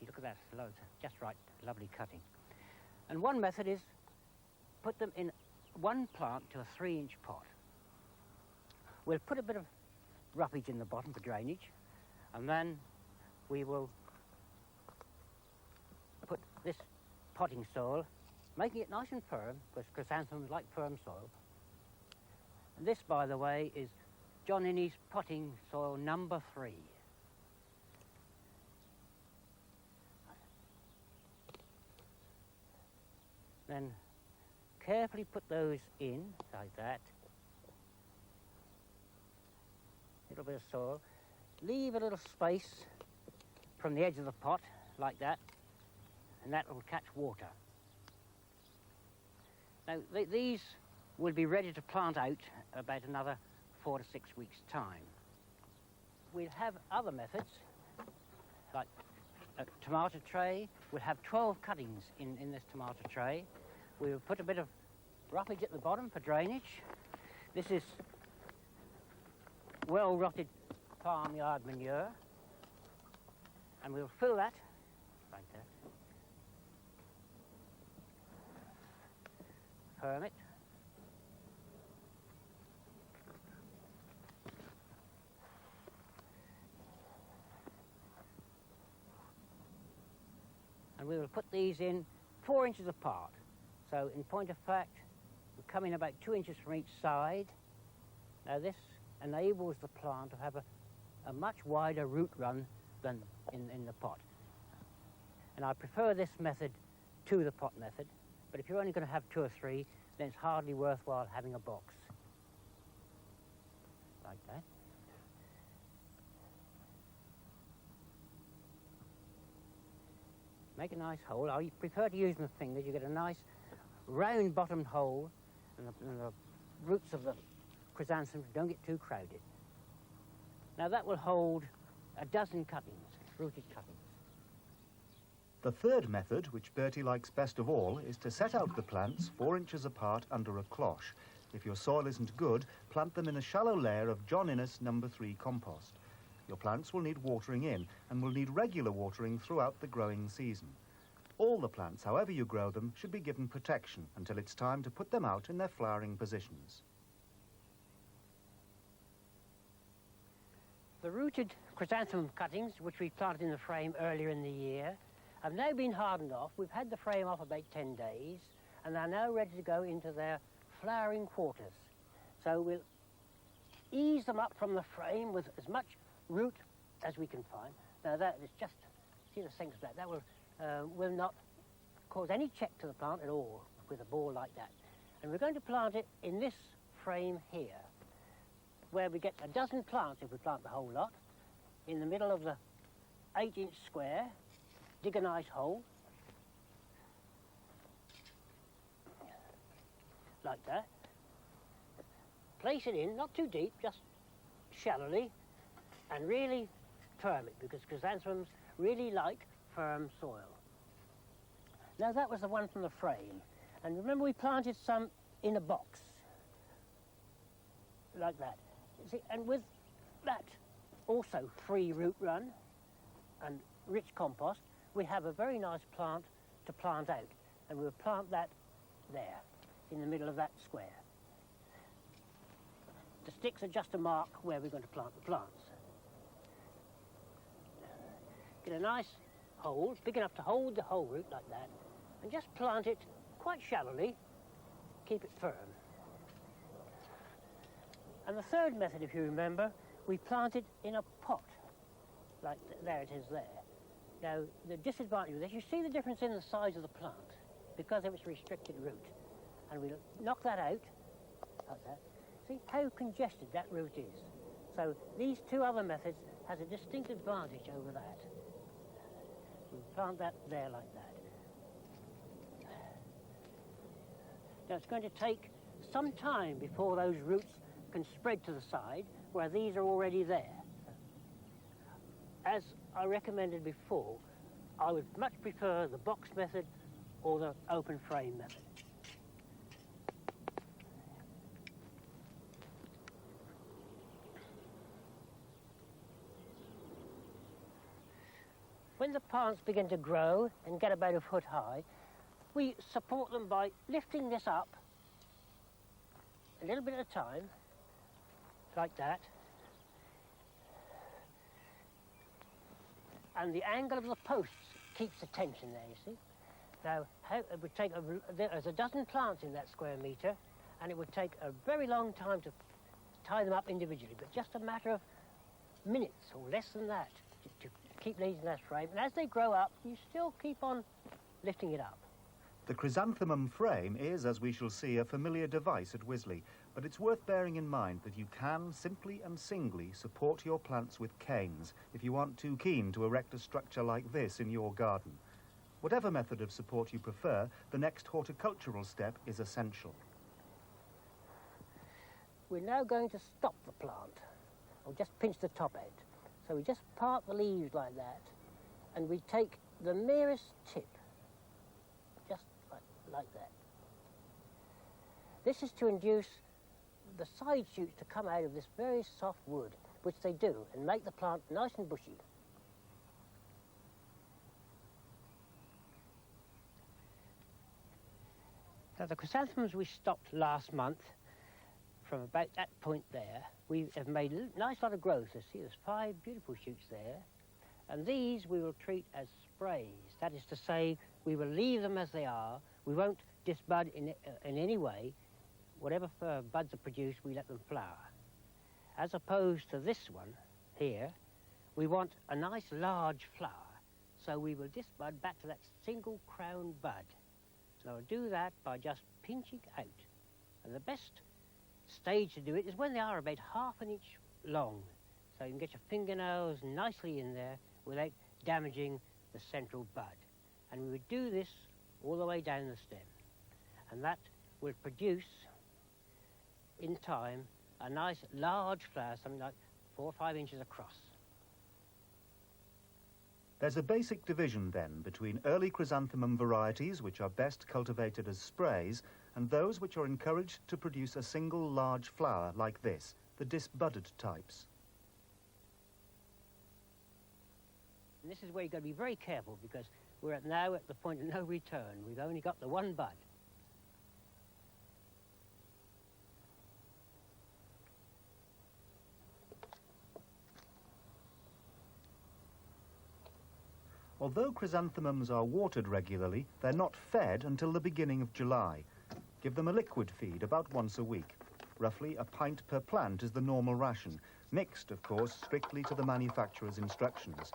See, look at that, loads, just right, lovely cutting. And one method is put them in one plant to a 3-inch pot. We'll put a bit of roughage in the bottom for drainage, and then we will put this potting soil, making it nice and firm, because chrysanthemums like firm soil. And this, by the way, is John Inney's potting soil number 3. Then carefully put those in, like that. Little bit of soil. Leave a little space from the edge of the pot, like that, and that will catch water. Now, these will be ready to plant out about another 4 to 6 weeks' time. We'll have other methods, like a tomato tray. We'll have 12 cuttings in this tomato tray. We'll put a bit of roughage at the bottom for drainage. This is well-rotted farmyard manure, and we'll fill that like that. Firm it. And we will put these in 4 inches apart. So in point of fact, we're coming about 2 inches from each side. Now this enables the plant to have a much wider root run than in the pot. And I prefer this method to the pot method, but if you're only going to have 2 or 3, then it's hardly worthwhile having a box. Like that. Make a nice hole. I prefer to use my fingers. You get a nice round bottomed hole, and the roots of the chrysanthemums don't get too crowded. Now that will hold a dozen cuttings, rooted cuttings. the third method, which Bertie likes best of all, is to set out the plants 4 inches apart under a cloche. If your soil isn't good, plant them in a shallow layer of John Innes No. 3 compost. Your plants will need watering in and will need regular watering throughout the growing season. All the plants, however you grow them, should be given protection until it's time to put them out in their flowering positions. The rooted chrysanthemum cuttings, which we planted in the frame earlier in the year, have now been hardened off. We've had the frame off about 10 days, and they're now ready to go into their flowering quarters. So we'll ease them up from the frame with as much root as we can find. Now that is just, see the sinks of that, that will not cause any check to the plant at all with a ball like that. And we're going to plant it in this frame here, where we get a dozen plants if we plant the whole lot, in the middle of the 8-inch square. Dig a nice hole, like that. Place it in, not too deep, just shallowly, and really firm it, because chrysanthemums really like firm soil. Now that was the one from the frame, and remember we planted some in a box, like that. See, and with that also free root run, and rich compost, we have a very nice plant to plant out. And we'll plant that there, in the middle of that square. The sticks are just a mark where we're going to plant the plants. Get a nice hole, big enough to hold the whole root like that, and just plant it quite shallowly, keep it firm. And the third method, if you remember, we plant it in a pot, like there it is there. Now, the disadvantage of this, you see the difference in the size of the plant because of its restricted root. And we'll knock that out, like that. See how congested that root is. So these two other methods has a distinct advantage over that. So we plant that there like that. Now it's going to take some time before those roots can spread to the side, where these are already there. As I recommended before, I would much prefer the box method or the open frame method. When the plants begin to grow and get about a foot high, we support them by lifting this up a little bit at a time, like that. And the angle of the posts keeps the tension there, you see. Now, it would take there's a dozen plants in that square metre, and it would take a very long time to tie them up individually, but just a matter of minutes or less than that to keep these in that frame. And as they grow up, you still keep on lifting it up. The chrysanthemum frame is, as we shall see, a familiar device at Wisley, but it's worth bearing in mind that you can, simply and singly, support your plants with canes if you aren't too keen to erect a structure like this in your garden. Whatever method of support you prefer, the next horticultural step is essential. We're now going to stop the plant, or just pinch the top end. So we just part the leaves like that, and we take the merest tip, just like that. This is to induce the side shoots to come out of this very soft wood, which they do, and make the plant nice and bushy. Now the chrysanthemums we stopped last month, from about that point there, we have made a nice lot of growth. You see, there's 5 beautiful shoots there. And these we will treat as sprays. That is to say, we will leave them as they are. We won't disbud in any way. Whatever buds are produced, we let them flower. As opposed to this one here, we want a nice large flower. So we will disbud back to that single crown bud. So I'll do that by just pinching out. And the best stage to do it is when they are about ½ an inch long. So you can get your fingernails nicely in there without damaging the central bud. And we would do this all the way down the stem. And that will produce, in time, a nice large flower, something like 4 or 5 inches across. There's a basic division then between early chrysanthemum varieties, which are best cultivated as sprays, and those which are encouraged to produce a single large flower like this, the disbudded types. And this is where you've got to be very careful, because we're now at the point of no return. We've only got the one bud. Although chrysanthemums are watered regularly, they're not fed until the beginning of July. Give them a liquid feed about once a week. Roughly a pint per plant is the normal ration, mixed, of course, strictly to the manufacturer's instructions.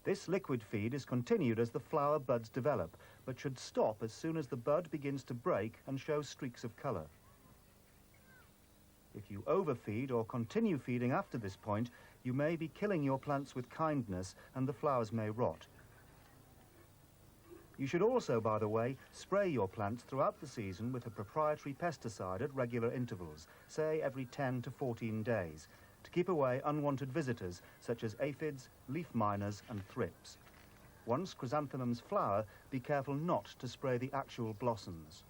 This liquid feed is continued as the flower buds develop, but should stop as soon as the bud begins to break and show streaks of colour. If you overfeed or continue feeding after this point, you may be killing your plants with kindness and the flowers may rot. You should also, by the way, spray your plants throughout the season with a proprietary pesticide at regular intervals, say every 10 to 14 days, to keep away unwanted visitors such as aphids, leaf miners and thrips. Once chrysanthemums flower, be careful not to spray the actual blossoms.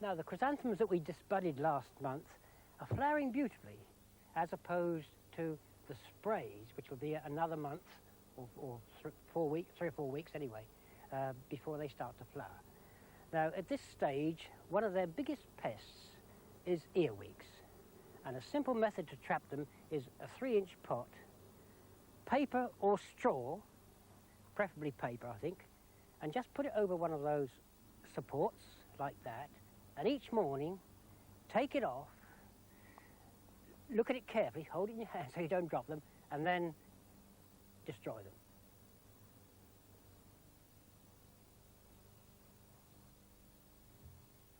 Now, the chrysanthemums that we disbudded last month are flowering beautifully. as opposed to the sprays, which will be another month or 3 or 4 weeks anyway, before they start to flower. Now, at this stage, one of their biggest pests is earwigs. And a simple method to trap them is a 3-inch pot, paper or straw, preferably paper, I think, and just put it over one of those supports like that, and each morning take it off, look at it carefully, hold it in your hand so you don't drop them, and then destroy them.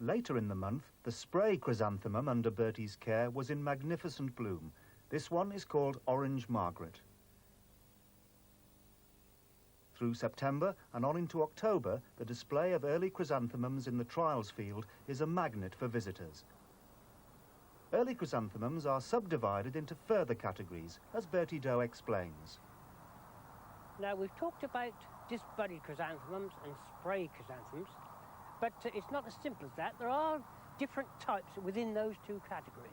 Later in the month, the spray chrysanthemum under Bertie's care was in magnificent bloom. This one is called Orange Margaret. Through September and on into October, the display of early chrysanthemums in the trials field is a magnet for visitors. Early chrysanthemums are subdivided into further categories, as Bertie Doe explains. Now, we've talked about disbudded chrysanthemums and spray chrysanthemums, but it's not as simple as that. There are different types within those two categories.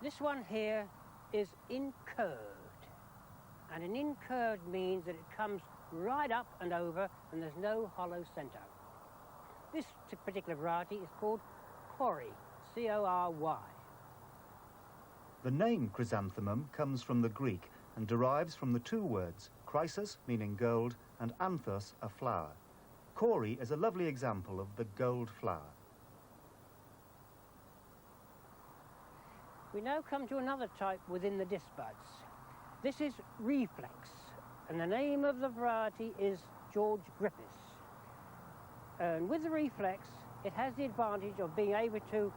This one here is incurved, and an incurved means that it comes right up and over and there's no hollow centre. This particular variety is called Cory, C-O-R-Y. The name chrysanthemum comes from the Greek and derives from the two words, chrysos, meaning gold, and anthos, a flower. Cory is a lovely example of the gold flower. We now come to another type within the disbuds. This is reflex, and the name of the variety is George Grippus. And with the reflex, it has the advantage of being able to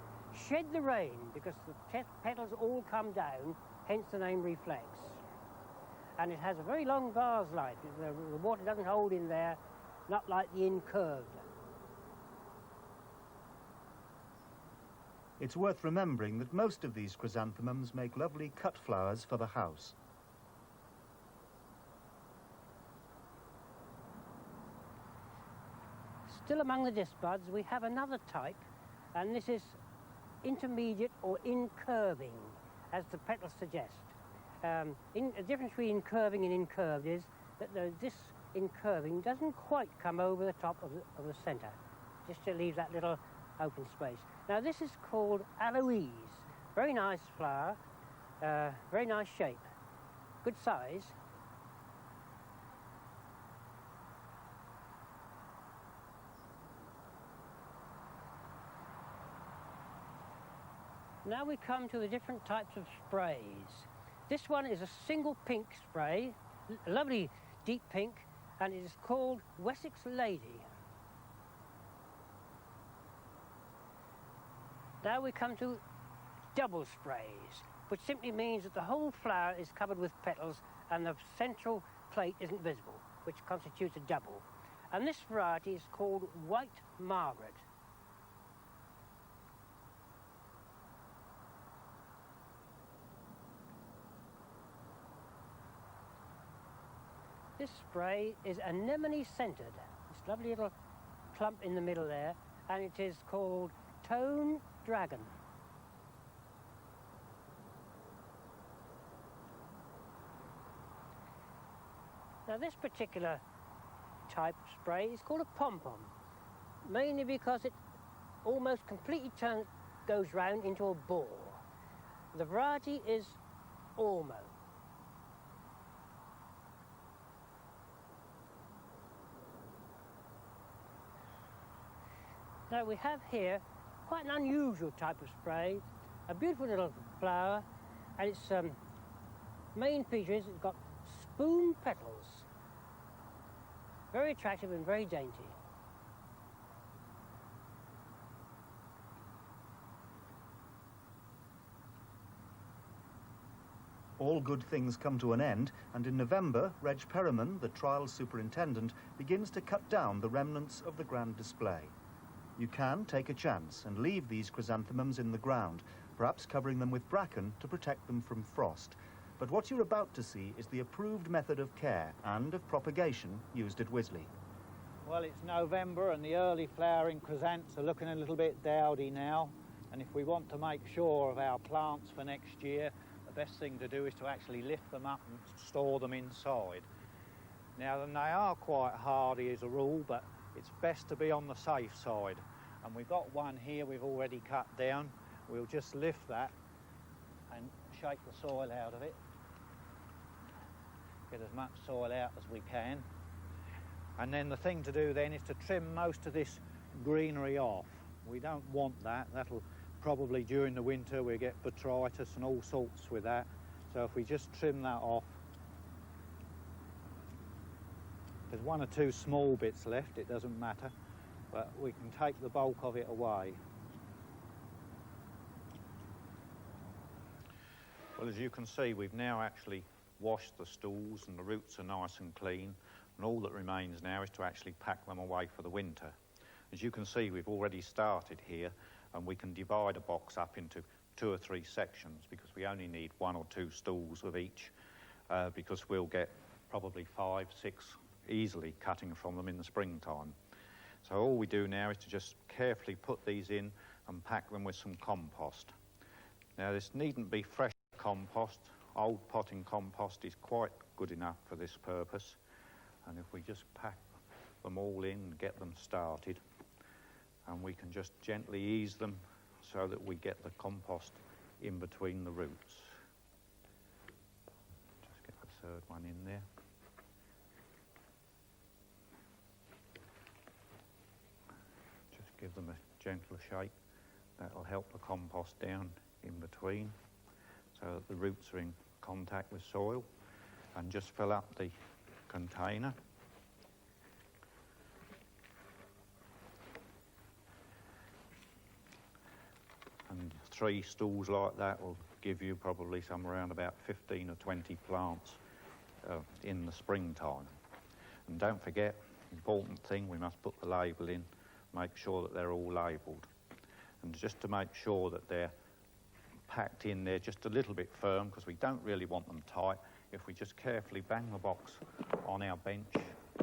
shed the rain because the petals all come down, hence the name reflex. And it has a very long vase life. The water doesn't hold in there, not like the incurved. It's worth remembering that most of these chrysanthemums make lovely cut flowers for the house. Still among the disbuds, we have another type, and this is intermediate or incurving, as the petals suggest. The difference between incurving and incurved is that this incurving doesn't quite come over the top of the centre, just to leave that little open space. Now, this is called Aloise. Very nice flower, very nice shape, good size. Now we come to the different types of sprays. This one is a single pink spray, a lovely deep pink, and it is called Wessex Lady. Now we come to double sprays, which simply means that the whole flower is covered with petals and the central plate isn't visible, which constitutes a double. And this variety is called White Margaret. This spray is anemone scented. This lovely little clump in the middle there, and it is called Tone Dragon. Now, this particular type of spray is called a pom-pom, mainly because it almost completely goes round into a ball. The variety is Ormo. Now, we have here quite an unusual type of spray, a beautiful little flower, and its main feature is it's got spoon petals. Very attractive and very dainty. All good things come to an end, and in November, Reg Perriman, the trial superintendent, begins to cut down the remnants of the grand display. You can take a chance and leave these chrysanthemums in the ground, perhaps covering them with bracken to protect them from frost. But what you're about to see is the approved method of care and of propagation used at Wisley. Well, it's November and the early flowering chrysanthemums are looking a little bit dowdy now. And if we want to make sure of our plants for next year, the best thing to do is to actually lift them up and store them inside. Now, then, they are quite hardy as a rule, but it's best to be on the safe side. And we've got one here we've already cut down. We'll just lift that and shake the soil out of it. Get as much soil out as we can. And then the thing to do then is to trim most of this greenery off. We don't want that. That'll probably, during the winter, we'll get botrytis and all sorts with that. So if we just trim that off, there's one or two small bits left, it doesn't matter, but we can take the bulk of it away. Well, as you can see, we've now actually washed the stools and the roots are nice and clean, and all that remains now is to actually pack them away for the winter. As you can see, we've already started here, and we can divide a box up into 2 or 3 sections because we only need 1 or 2 stools of each, because we'll get probably 5, 6 easily cutting from them in the springtime. So all we do now is to just carefully put these in and pack them with some compost. Now, this needn't be fresh compost. Old potting compost is quite good enough for this purpose. And if we just pack them all in and get them started, and we can just gently ease them so that we get the compost in between the roots. Just get the third one in there. Just give them a gentle shake. That'll help the compost down in between so that the roots are in contact with soil. And just fill up the container. And 3 stools like that will give you probably somewhere around about 15 or 20 plants in the springtime. And don't forget, important thing, we must put the label in, make sure that they're all labelled. And just to make sure that they're packed in there just a little bit firm, because we don't really want them tight, if we just carefully bang the box on our bench,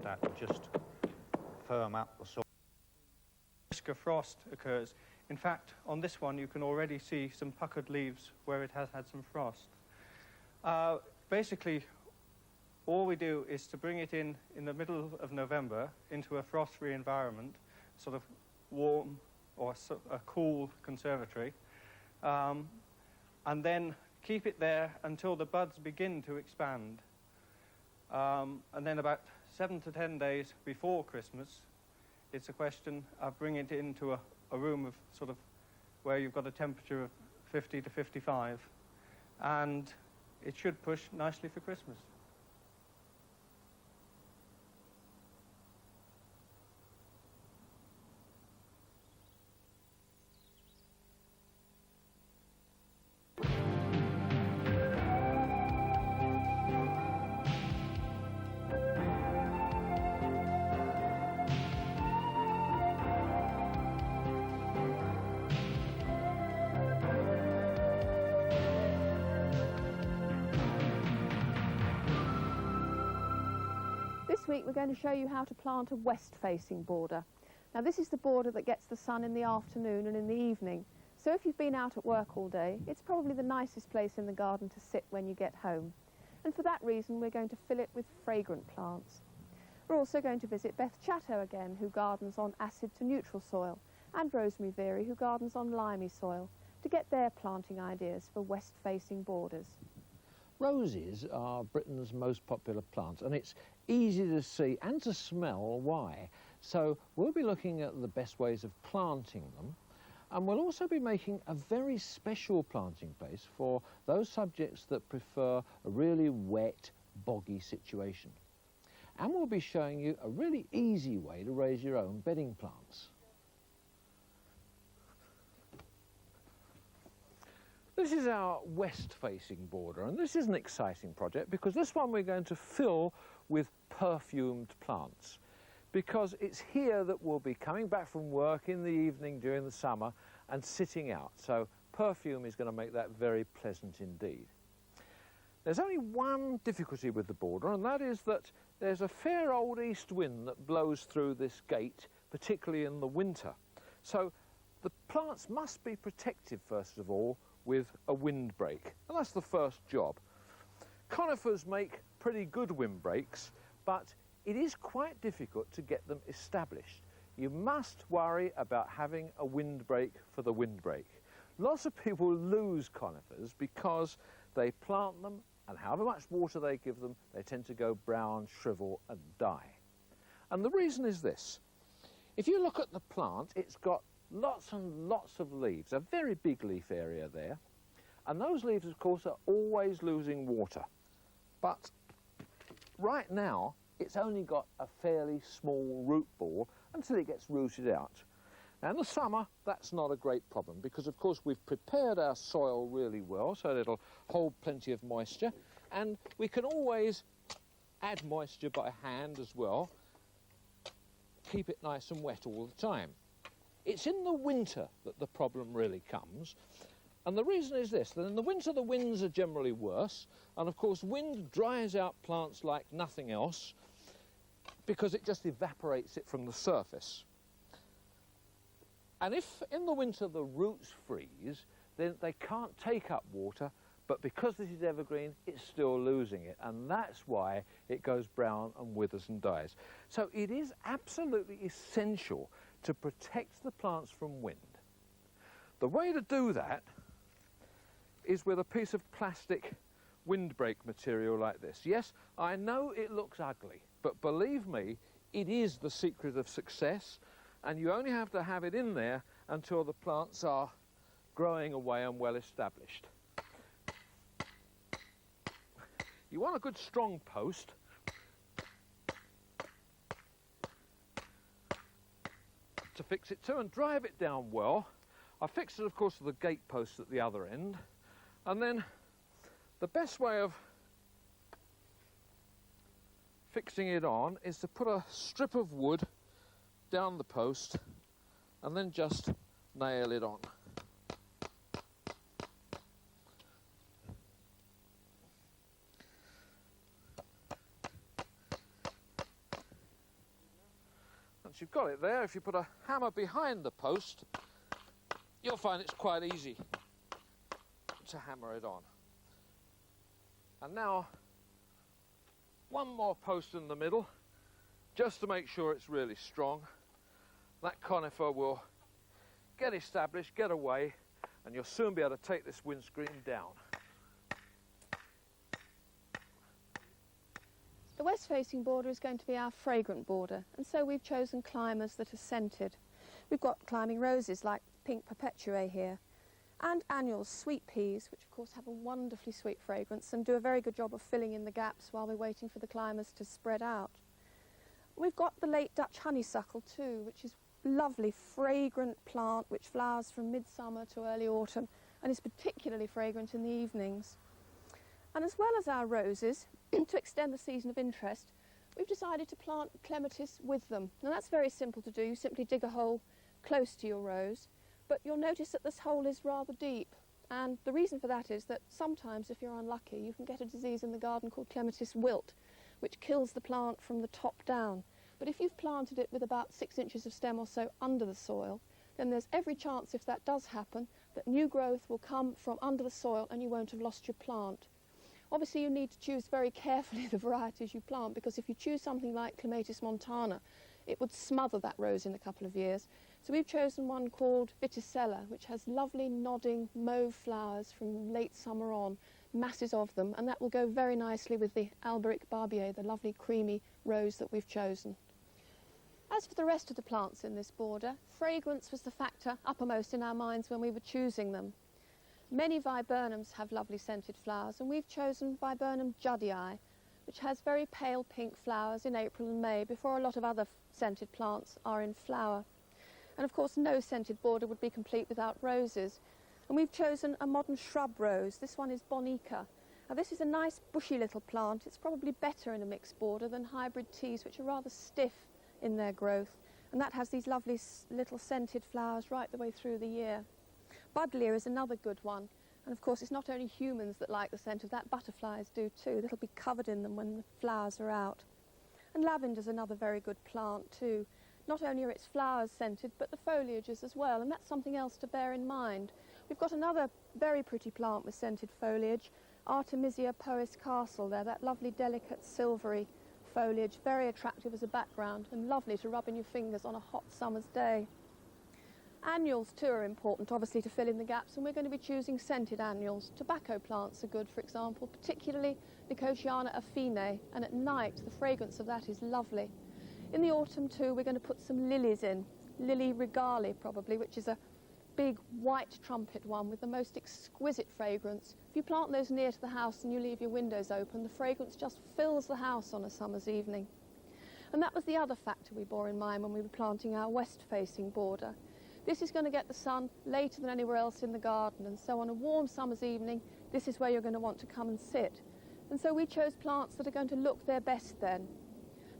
that will just firm up the soil. Risk of frost occurs. In fact, on this one you can already see some puckered leaves where it has had some frost. Basically, all we do is to bring it in the middle of November into a frost-free environment, sort of warm or a cool conservatory, and then keep it there until the buds begin to expand. And then about 7 to 10 days before Christmas, it's a question of bringing it into a room of sort of where you've got a temperature of 50 to 55, and it should push nicely for Christmas. This week we're going to show you how to plant a west-facing border. Now this is the border that gets the sun in the afternoon and in the evening, so if you've been out at work all day, it's probably the nicest place in the garden to sit when you get home. And for that reason we're going to fill it with fragrant plants. We're also going to visit Beth Chatto again, who gardens on acid to neutral soil, and Rosemary Veery, who gardens on limey soil, to get their planting ideas for west-facing borders. Roses are Britain's most popular plant, and it's easy to see and to smell why. So we'll be looking at the best ways of planting them, and we'll also be making a very special planting place for those subjects that prefer a really wet, boggy situation. And we'll be showing you a really easy way to raise your own bedding plants. This is our west-facing border, and this is an exciting project because this one we're going to fill with perfumed plants, because it's here that we'll be coming back from work in the evening during the summer and sitting out. So perfume is going to make that very pleasant indeed. There's only one difficulty with the border, and that is that there's a fair old east wind that blows through this gate, particularly in the winter. So the plants must be protected, first of all, with a windbreak, and that's the first job. Conifers make pretty good windbreaks, but it is quite difficult to get them established. You must worry about having a windbreak for the windbreak. Lots of people lose conifers because they plant them, and however much water they give them, they tend to go brown, shrivel and die. And the reason is this. If you look at the plant, it's got lots and lots of leaves, a very big leaf area there, and those leaves of course are always losing water. But right now it's only got a fairly small root ball until it gets rooted out. Now in the summer that's not a great problem because of course we've prepared our soil really well so that it'll hold plenty of moisture, and we can always add moisture by hand as well, keep it nice and wet all the time. It's in the winter that the problem really comes, and the reason is this, that in the winter the winds are generally worse, and of course wind dries out plants like nothing else because it just evaporates it from the surface. And if in the winter the roots freeze, then they can't take up water, but because this is evergreen, it's still losing it, and that's why it goes brown and withers and dies. So it is absolutely essential to protect the plants from wind. The way to do that is with a piece of plastic windbreak material like this. Yes, I know it looks ugly, but believe me, it is the secret of success, and you only have to have it in there until the plants are growing away and well established. You want a good strong post. To fix it to and drive it down well. I fixed it of course to the gate post at the other end, and then the best way of fixing it on is to put a strip of wood down the post and then just nail it on. Once you've got it there, if you put a hammer behind the post, you'll find it's quite easy to hammer it on. And now, one more post in the middle, just to make sure it's really strong. That conifer will get established, get away, and you'll soon be able to take this windscreen down. The west-facing border is going to be our fragrant border, and so we've chosen climbers that are scented. We've got climbing roses like pink perpetuae here, and annuals, sweet peas, which of course have a wonderfully sweet fragrance and do a very good job of filling in the gaps while we're waiting for the climbers to spread out. We've got the late Dutch honeysuckle too, which is a lovely fragrant plant which flowers from midsummer to early autumn and is particularly fragrant in the evenings. And as well as our roses, to extend the season of interest, we've decided to plant clematis with them. Now that's very simple to do. You simply dig a hole close to your rose, but you'll notice that this hole is rather deep, and the reason for that is that sometimes if you're unlucky you can get a disease in the garden called clematis wilt, which kills the plant from the top down. But if you've planted it with about 6 inches of stem or so under the soil, then there's every chance, if that does happen, that new growth will come from under the soil and you won't have lost your plant. Obviously you need to choose very carefully the varieties you plant, because if you choose something like Clematis montana, it would smother that rose in a couple of years. So we've chosen one called Viticella, which has lovely nodding mauve flowers from late summer on, masses of them, and that will go very nicely with the Alberic barbier, the lovely creamy rose that we've chosen. As for the rest of the plants in this border, fragrance was the factor uppermost in our minds when we were choosing them. Many viburnums have lovely scented flowers, and we've chosen Viburnum juddii, which has very pale pink flowers in April and May before a lot of other scented plants are in flower. And of course no scented border would be complete without roses. And we've chosen a modern shrub rose. This one is Bonica. Now this is a nice bushy little plant. It's probably better in a mixed border than hybrid teas, which are rather stiff in their growth. And that has these lovely little scented flowers right the way through the year. Buddleia is another good one. And of course it's not only humans that like the scent of that, butterflies do too. They'll be covered in them when the flowers are out. And lavender's another very good plant too. Not only are its flowers scented, but the foliages as well, and that's something else to bear in mind. We've got another very pretty plant with scented foliage, Artemisia Pois Castle there, that lovely delicate silvery foliage, very attractive as a background and lovely to rub in your fingers on a hot summer's day. Annuals too are important, obviously, to fill in the gaps, and we're going to be choosing scented annuals. Tobacco plants are good, for example, particularly Nicotiana affine, and at night the fragrance of that is lovely. In the autumn too, we're going to put some lilies in, Lily regale probably, which is a big white trumpet one with the most exquisite fragrance. If you plant those near to the house and you leave your windows open, the fragrance just fills the house on a summer's evening. And that was the other factor we bore in mind when we were planting our west-facing border. This is going to get the sun later than anywhere else in the garden, and so on a warm summer's evening, this is where you're going to want to come and sit. And so we chose plants that are going to look their best then.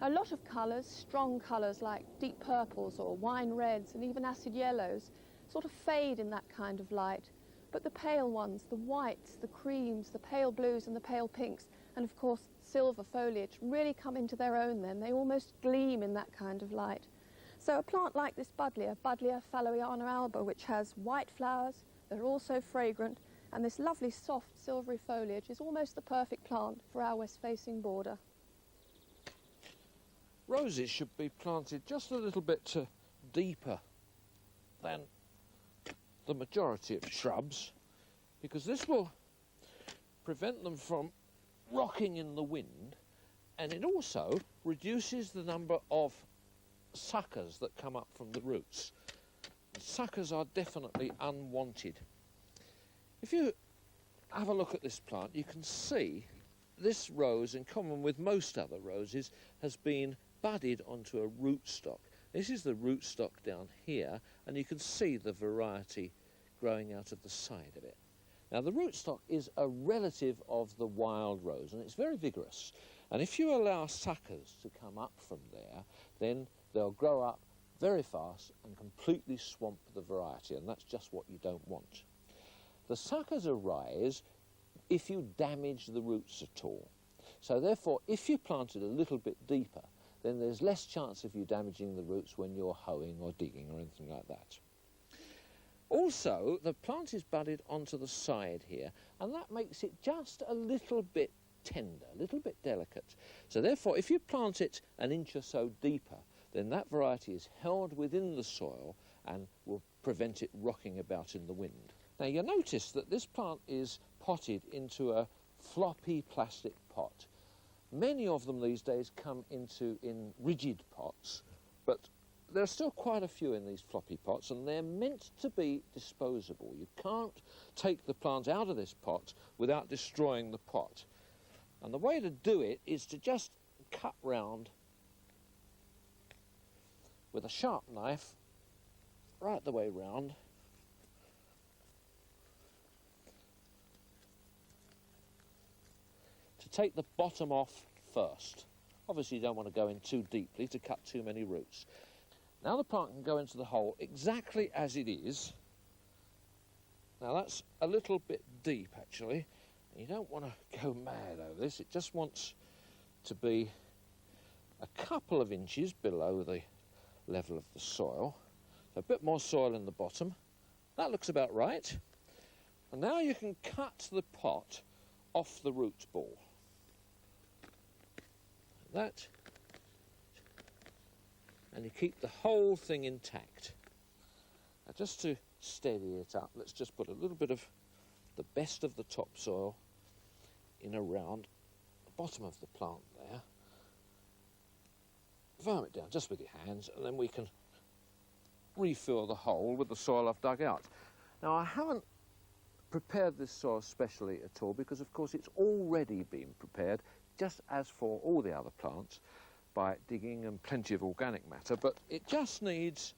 A lot of colours, strong colours like deep purples or wine reds and even acid yellows, sort of fade in that kind of light. But the pale ones, the whites, the creams, the pale blues and the pale pinks, and of course silver foliage, really come into their own then. They almost gleam in that kind of light. So a plant like this buddleia, Buddleia Fallowiana alba, which has white flowers, they're also fragrant, and this lovely soft silvery foliage is almost the perfect plant for our west-facing border. Roses should be planted just a little bit deeper than the majority of shrubs, because this will prevent them from rocking in the wind, and it also reduces the number of suckers that come up from the roots. Suckers are definitely unwanted. If you have a look at this plant, you can see this rose, in common with most other roses, has been budded onto a rootstock. This is the rootstock down here, and you can see the variety growing out of the side of it. Now, the rootstock is a relative of the wild rose, and it's very vigorous. And if you allow suckers to come up from there, then they'll grow up very fast and completely swamp the variety, and that's just what you don't want. The suckers arise if you damage the roots at all. So therefore, if you plant it a little bit deeper, then there's less chance of you damaging the roots when you're hoeing or digging or anything like that. Also, the plant is budded onto the side here, and that makes it just a little bit tender, a little bit delicate. So therefore, if you plant it an inch or so deeper, then that variety is held within the soil and will prevent it rocking about in the wind. Now, you'll notice that this plant is potted into a floppy plastic pot. Many of them these days come in rigid pots, but there are still quite a few in these floppy pots, and they're meant to be disposable. You can't take the plant out of this pot without destroying the pot. And the way to do it is to just cut round with a sharp knife right the way round, to take the bottom off first. Obviously you don't want to go in too deeply to cut too many roots. Now the plant can go into the hole exactly as it is. Now that's a little bit deep actually. You don't want to go mad over this. It just wants to be a couple of inches below the level of the soil. So a bit more soil in the bottom. That looks about right. And now you can cut the pot off the root ball. Like that. And you keep the whole thing intact. Now just to steady it up, let's just put a little bit of the best of the topsoil in around the bottom of the plant there. Firm it down just with your hands, and then we can refill the hole with the soil I've dug out. Now, I haven't prepared this soil specially at all because, of course, it's already been prepared, just as for all the other plants, by digging and plenty of organic matter, but it just needs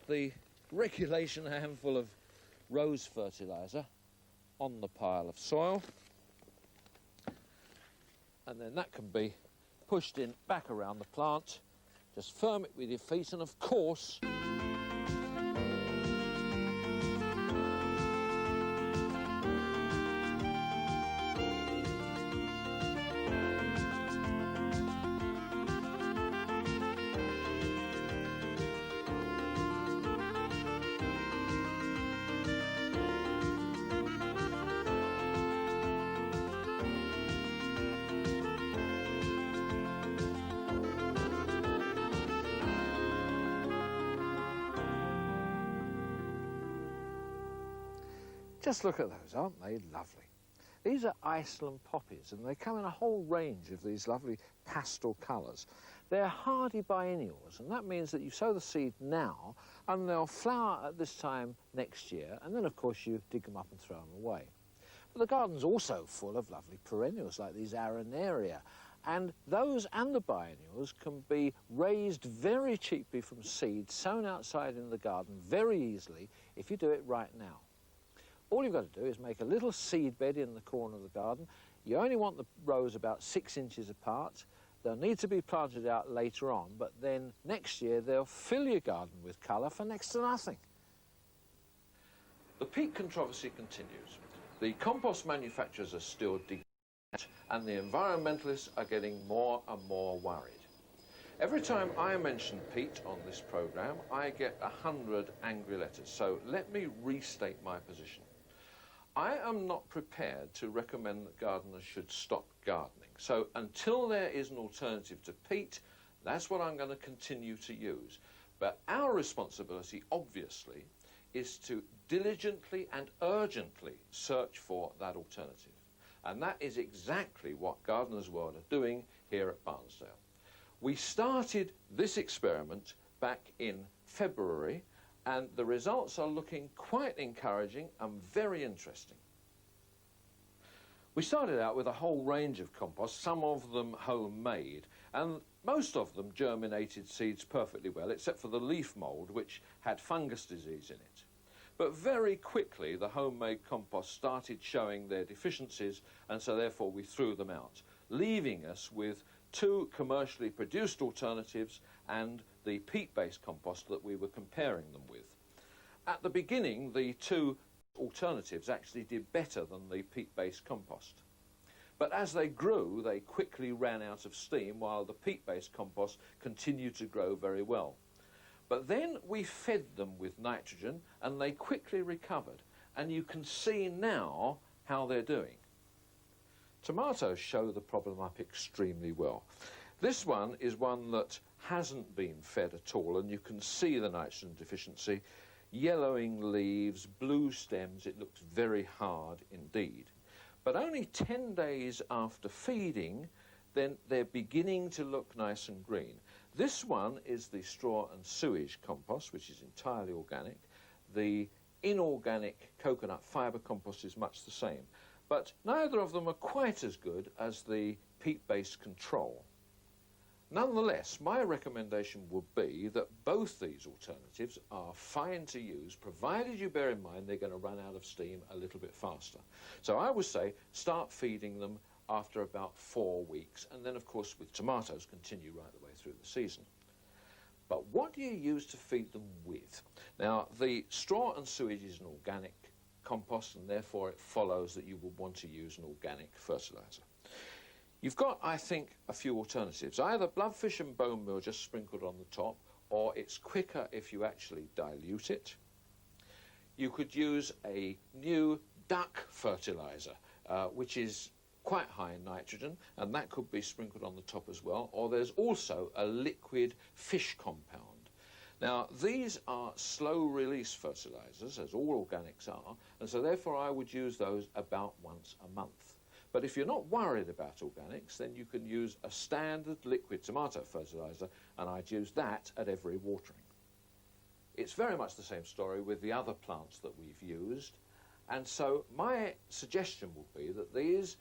the regulation handful of rose fertiliser on the pile of soil, and then that can be pushed in back around the plant. Just firm it with your feet, and of course Just look at those, aren't they lovely? These are Iceland poppies, and they come in a whole range of these lovely pastel colours. They're hardy biennials, and that means that you sow the seed now, and they'll flower at this time next year, and then, of course, you dig them up and throw them away. But the garden's also full of lovely perennials, like these arenaria, and those and the biennials can be raised very cheaply from seed, sown outside in the garden very easily, if you do it right now. All you've got to do is make a little seed bed in the corner of the garden. You only want the rows about 6 inches apart. They'll need to be planted out later on, but then next year they'll fill your garden with colour for next to nothing. The peat controversy continues. The compost manufacturers are still digging out, and the environmentalists are getting more and more worried. Every time I mention peat on this programme, I get 100 angry letters, so let me restate my position. I am not prepared to recommend that gardeners should stop gardening. So until there is an alternative to peat, that's what I'm going to continue to use. But our responsibility, obviously, is to diligently and urgently search for that alternative. And that is exactly what Gardeners World are doing here at Barnsdale. We started this experiment back in February, and the results are looking quite encouraging and very interesting. We started out with a whole range of compost, some of them homemade, and most of them germinated seeds perfectly well, except for the leaf mould, which had fungus disease in it. But very quickly, the homemade compost started showing their deficiencies, and so therefore we threw them out, leaving us with 2 commercially produced alternatives and the peat-based compost that we were comparing them with. At the beginning, the 2 alternatives actually did better than the peat-based compost. But as they grew, they quickly ran out of steam, while the peat-based compost continued to grow very well. But then we fed them with nitrogen, and they quickly recovered, and you can see now how they're doing. Tomatoes show the problem up extremely well. This one is one that hasn't been fed at all, and you can see the nitrogen deficiency. Yellowing leaves, blue stems, it looks very hard indeed. But only 10 days after feeding, then they're beginning to look nice and green. This one is the straw and sewage compost, which is entirely organic. The inorganic coconut fibre compost is much the same. But neither of them are quite as good as the peat-based control. Nonetheless, my recommendation would be that both these alternatives are fine to use, provided you bear in mind they're going to run out of steam a little bit faster. So I would say start feeding them after about 4 weeks, and then of course with tomatoes continue right the way through the season. But what do you use to feed them with? Now, the straw and sewage is an organic compost, and therefore it follows that you would want to use an organic fertiliser. You've got, I think, a few alternatives. Either bloodfish and bone meal just sprinkled on the top, or it's quicker if you actually dilute it. You could use a new duck fertiliser, which is quite high in nitrogen, and that could be sprinkled on the top as well. Or there's also a liquid fish compound. Now, these are slow-release fertilisers, as all organics are, and so therefore I would use those about once a month. But if you're not worried about organics, then you can use a standard liquid tomato fertiliser, and I'd use that at every watering. It's very much the same story with the other plants that we've used, and so my suggestion would be that these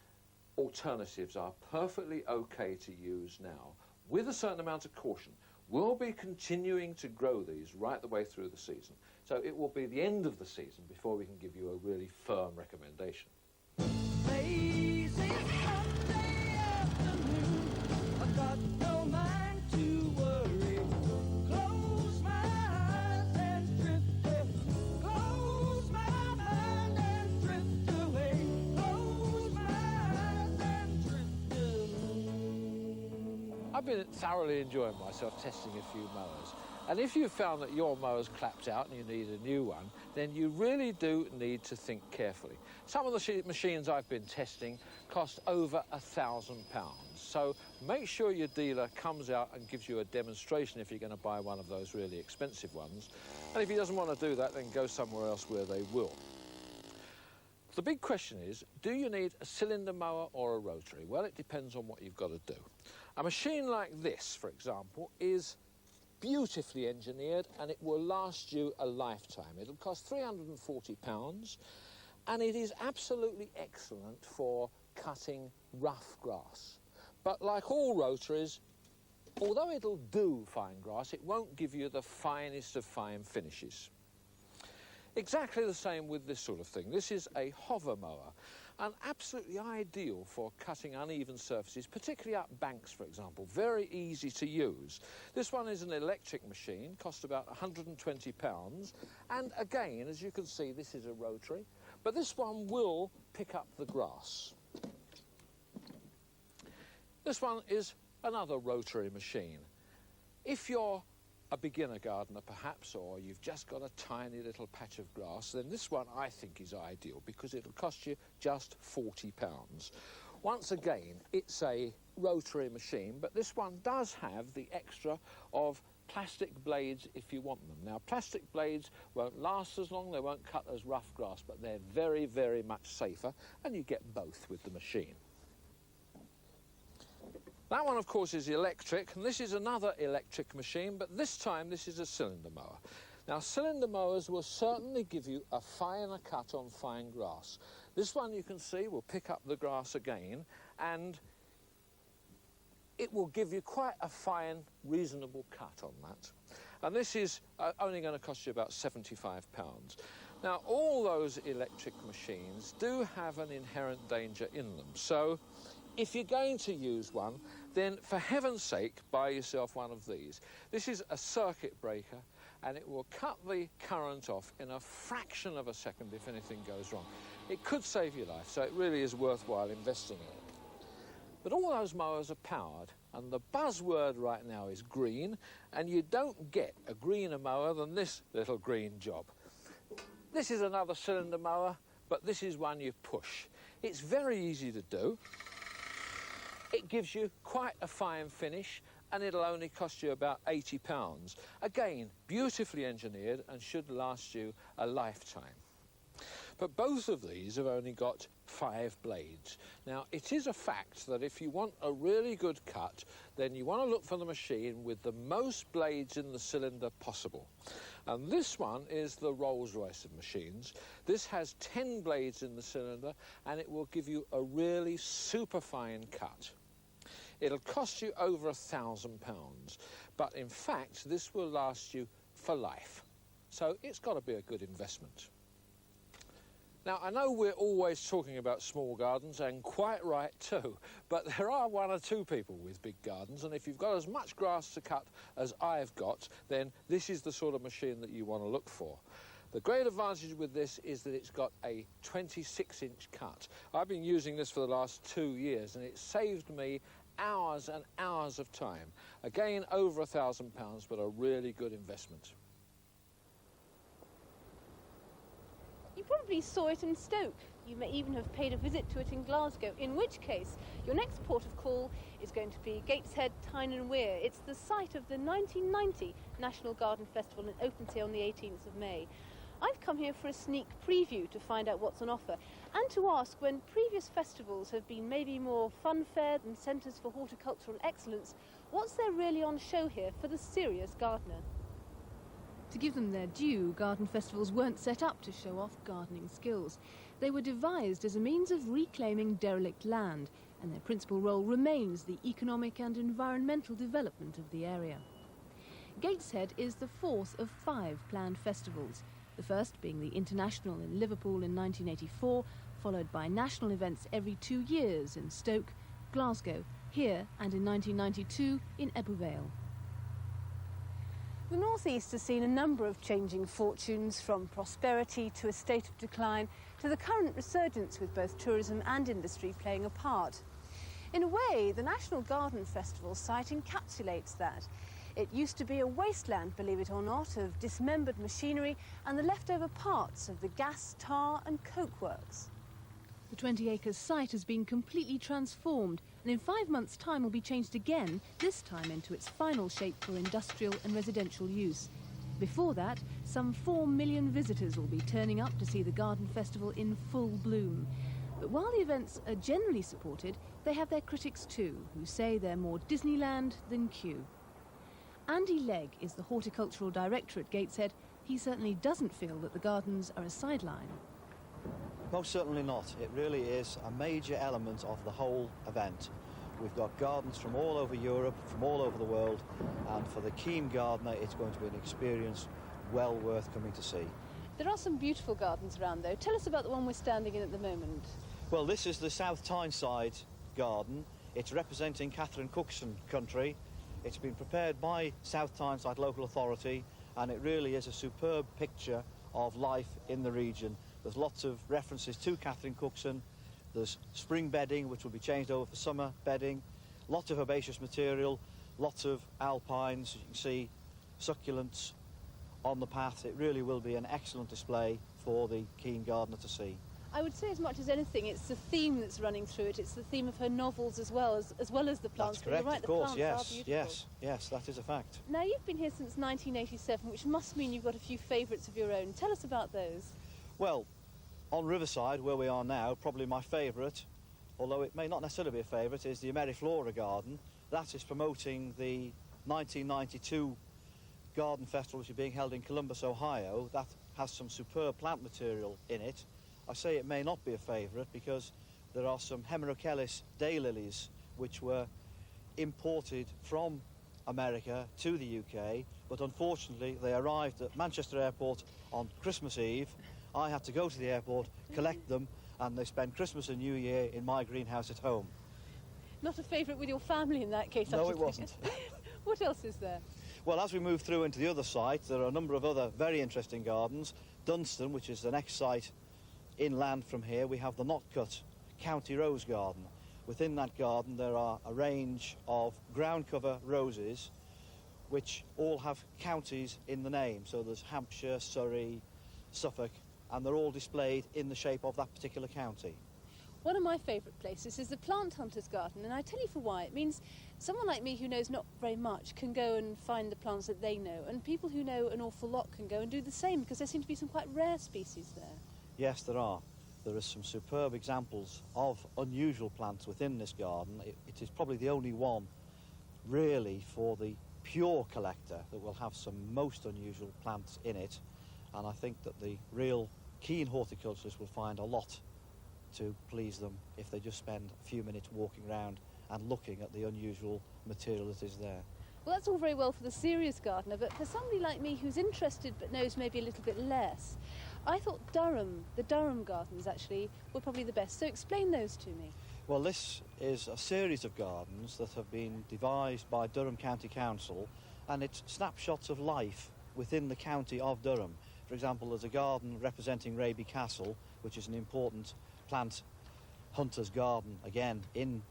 alternatives are perfectly okay to use now, with a certain amount of caution. We'll be continuing to grow these right the way through the season, so it will be the end of the season before we can give you a really firm recommendation. Lazy Sunday afternoon, I got no mind to worry. Close my eyes and drift away. Close my mind and drift away. Close my eyes and drift away. I've been thoroughly enjoying myself testing a few mowers. And if you've found that your mower's clapped out and you need a new one, then you really do need to think carefully. Some of the machines I've been testing cost over £1,000. So make sure your dealer comes out and gives you a demonstration if you're going to buy one of those really expensive ones. And if he doesn't want to do that, then go somewhere else where they will. The big question is, do you need a cylinder mower or a rotary? Well, it depends on what you've got to do. A machine like this, for example, is beautifully engineered and it will last you a lifetime. It'll cost £340 and it is absolutely excellent for cutting rough grass. But like all rotaries, although it'll do fine grass, it won't give you the finest of fine finishes. Exactly the same with this sort of thing. This is a hover mower, and absolutely ideal for cutting uneven surfaces, particularly up banks, for example. Very easy to use. This one is an electric machine, cost about £120, and again, as you can see, this is a rotary, but this one will pick up the grass. This one is another rotary machine. If you're a beginner gardener perhaps, or you've just got a tiny little patch of grass, then this one I think is ideal because it'll cost you just £40. Once again, it's a rotary machine, but this one does have the extra of plastic blades if you want them. Now, plastic blades won't last as long, they won't cut as rough grass, but they're very, very much safer, and you get both with the machine. That one, of course, is electric, and this is another electric machine, but this time this is a cylinder mower. Now, cylinder mowers will certainly give you a finer cut on fine grass. This one, you can see, will pick up the grass again, and it will give you quite a fine, reasonable cut on that. And this is only going to cost you about £75. Now, all those electric machines do have an inherent danger in them, so if you're going to use one, then for heaven's sake, buy yourself one of these. This is a circuit breaker, and it will cut the current off in a fraction of a second if anything goes wrong. It could save your life, so it really is worthwhile investing in it. But all those mowers are powered, and the buzzword right now is green, and you don't get a greener mower than this little green job. This is another cylinder mower, but this is one you push. It's very easy to do. It gives you quite a fine finish, and it'll only cost you about £80. Again, beautifully engineered and should last you a lifetime. But both of these have only got 5 blades. Now, it is a fact that if you want a really good cut, then you want to look for the machine with the most blades in the cylinder possible. And this one is the Rolls-Royce of machines. This has 10 blades in the cylinder, and it will give you a really super fine cut. It'll cost you over £1,000, but in fact, this will last you for life. So it's got to be a good investment. Now, I know we're always talking about small gardens, and quite right too, but there are 1 or 2 people with big gardens, and if you've got as much grass to cut as I've got, then this is the sort of machine that you want to look for. The great advantage with this is that it's got a 26-inch cut. I've been using this for the last 2 years, and it saved me hours and hours of time. Again, over £1,000, but a really good investment. You probably saw it in Stoke. You may even have paid a visit to it in Glasgow, in which case your next port of call is going to be Gateshead, Tyne and Wear. It's the site of the 1990 National Garden Festival and it opens here on the 18th of May. I've come here for a sneak preview to find out what's on offer and to ask, when previous festivals have been maybe more fun-fair than centres for horticultural excellence, what's there really on show here for the serious gardener? To give them their due, garden festivals weren't set up to show off gardening skills. They were devised as a means of reclaiming derelict land, and their principal role remains the economic and environmental development of the area. Gateshead is the 4th of 5 planned festivals, the first being the International in Liverpool in 1984, followed by national events every 2 years in Stoke, Glasgow, here and in 1992 in Ebbw The North East has seen a number of changing fortunes, from prosperity to a state of decline to the current resurgence, with both tourism and industry playing a part. In a way, the National Garden Festival site encapsulates that. It used to be a wasteland, believe it or not, of dismembered machinery and the leftover parts of the gas, tar and coke works. The 20-acre site has been completely transformed, and in 5 months' time will be changed again, this time into its final shape for industrial and residential use. Before that, some 4 million visitors will be turning up to see the Garden Festival in full bloom. But while the events are generally supported, they have their critics too, who say they're more Disneyland than Kew. Andy Legg is the horticultural director at Gateshead. He certainly doesn't feel that the gardens are a sideline. Most certainly not. It really is a major element of the whole event. We've got gardens from all over Europe, from all over the world, and for the keen gardener, it's going to be an experience well worth coming to see. There are some beautiful gardens around, though. Tell us about the one we're standing in at the moment. Well, this is the South Tyneside garden. It's representing Catherine Cookson country. It's been prepared by South Tyneside local authority, and it really is a superb picture of life in the region. There's lots of references to Catherine Cookson. There's spring bedding, which will be changed over for summer bedding, lots of herbaceous material, lots of alpines, you can see succulents on the path. It really will be an excellent display for the keen gardener to see. I would say as much as anything, it's the theme that's running through it. It's the theme of her novels as well as the plants. That's correct, You're right, of course, the plants are beautiful. yes, that is a fact. Now, you've been here since 1987, which must mean you've got a few favourites of your own. Tell us about those. Well, on Riverside, where we are now, probably my favourite, although it may not necessarily be a favourite, is the Ameriflora garden. That is promoting the 1992 Garden Festival, which is being held in Columbus, Ohio. That has some superb plant material in it. I say it may not be a favourite because there are some Hemerochelys daylilies which were imported from America to the UK, but unfortunately they arrived at Manchester Airport on Christmas Eve. I had to go to the airport, collect them, and they spent Christmas and New Year in my greenhouse at home. Not a favourite with your family in that case, No, it wasn't. What else is there? Well, as we move through into the other site, there are a number of other very interesting gardens. Dunstan, which is the next site inland from here, we have the Notcut County Rose Garden. Within that garden there are a range of ground cover roses which all have counties in the name. So there's Hampshire, Surrey, Suffolk, and they're all displayed in the shape of that particular county. One of my favourite places is the Plant Hunter's Garden, and I tell you for why. It means someone like me who knows not very much can go and find the plants that they know, and people who know an awful lot can go and do the same, because there seem to be some quite rare species there. Yes, there are. There are some superb examples of unusual plants within this garden. It is probably the only one, really, for the pure collector that will have some most unusual plants in it. And I think that the real keen horticulturists will find a lot to please them if they just spend a few minutes walking around and looking at the unusual material that is there. Well, that's all very well for the serious gardener, but for somebody like me who's interested but knows maybe a little bit less, I thought the Durham gardens actually were probably the best. So explain those to me. Well, this is a series of gardens that have been devised by Durham County Council, and it's snapshots of life within the county of Durham. For example, there's a garden representing Raby Castle, which is an important plant hunter's garden, again, in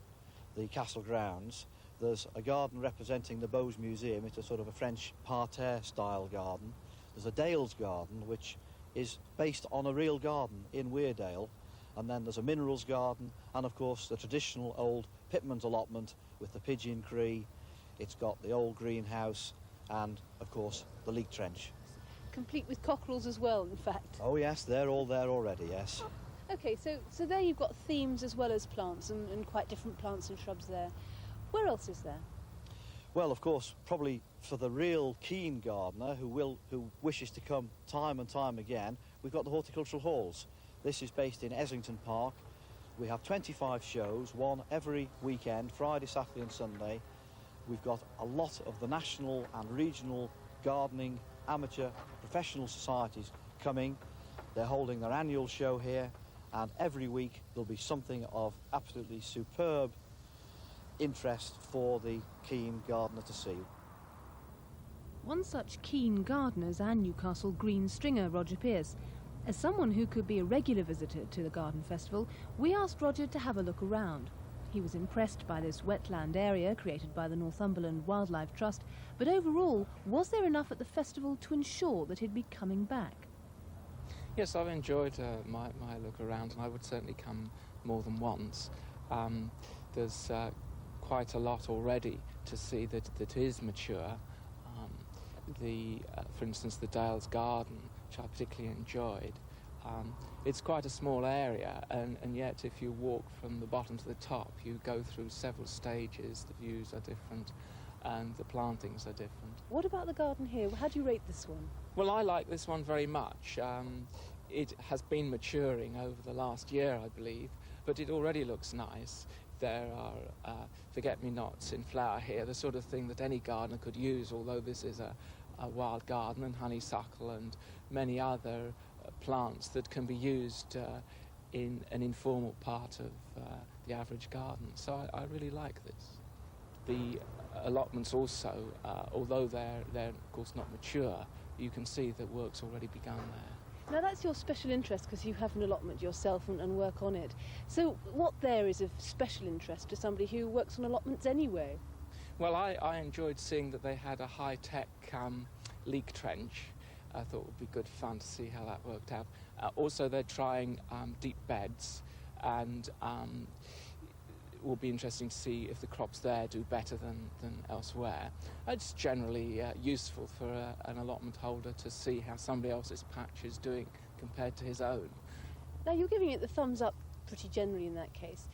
the castle grounds. There's a garden representing the Bowes Museum. It's a sort of a French parterre-style garden. There's a Dales garden, which is based on a real garden in Weardale. And then there's a minerals garden, and of course the traditional old Pitman's allotment with the pigeon cree. It's got the old greenhouse and, of course, the leek trench. Complete with cockerels as well, in fact. Oh yes, they're all there already, yes. OK, so there you've got themes as well as plants, and quite different plants and shrubs there. Where else is there? Well, of course, probably for the real keen gardener who wishes to come time and time again, we've got the horticultural halls. This is based in Eslington Park. We have 25 shows, one every weekend, Friday, Saturday and Sunday. We've got a lot of the national and regional gardening amateur professional societies coming. They're holding their annual show here, and every week there'll be something of absolutely superb interest for the keen gardener to see. One such keen gardener's our Newcastle green stringer, Roger Pearce. As someone who could be a regular visitor to the Garden Festival, we asked Roger to have a look around. He was impressed by this wetland area created by the Northumberland Wildlife Trust, but overall, was there enough at the festival to ensure that he'd be coming back? Yes, I've enjoyed my look around, and I would certainly come more than once. There's quite a lot already to see that is mature. for instance, the Dale's Garden, which I particularly enjoyed. It's quite a small area, and yet if you walk from the bottom to the top, you go through several stages. The views are different, and the plantings are different. What about the garden here? How do you rate this one? Well, I like this one very much. It has been maturing over the last year, I believe, but it already looks nice. There are forget-me-nots in flower here, the sort of thing that any gardener could use, although this is a wild garden, and honeysuckle and many other plants that can be used in an informal part of the average garden. So I really like this. The allotments also, although they're of course not mature, you can see that work's already begun there. Now that's your special interest because you have an allotment yourself and work on it. So what there is of special interest to somebody who works on allotments anyway? Well, I enjoyed seeing that they had a high-tech leak trench. I thought it would be good fun to see how that worked out. Also, they're trying deep beds, and it will be interesting to see if the crops there do better than elsewhere. It's generally useful for an allotment holder to see how somebody else's patch is doing compared to his own. Now, you're giving it the thumbs up pretty generally in that case.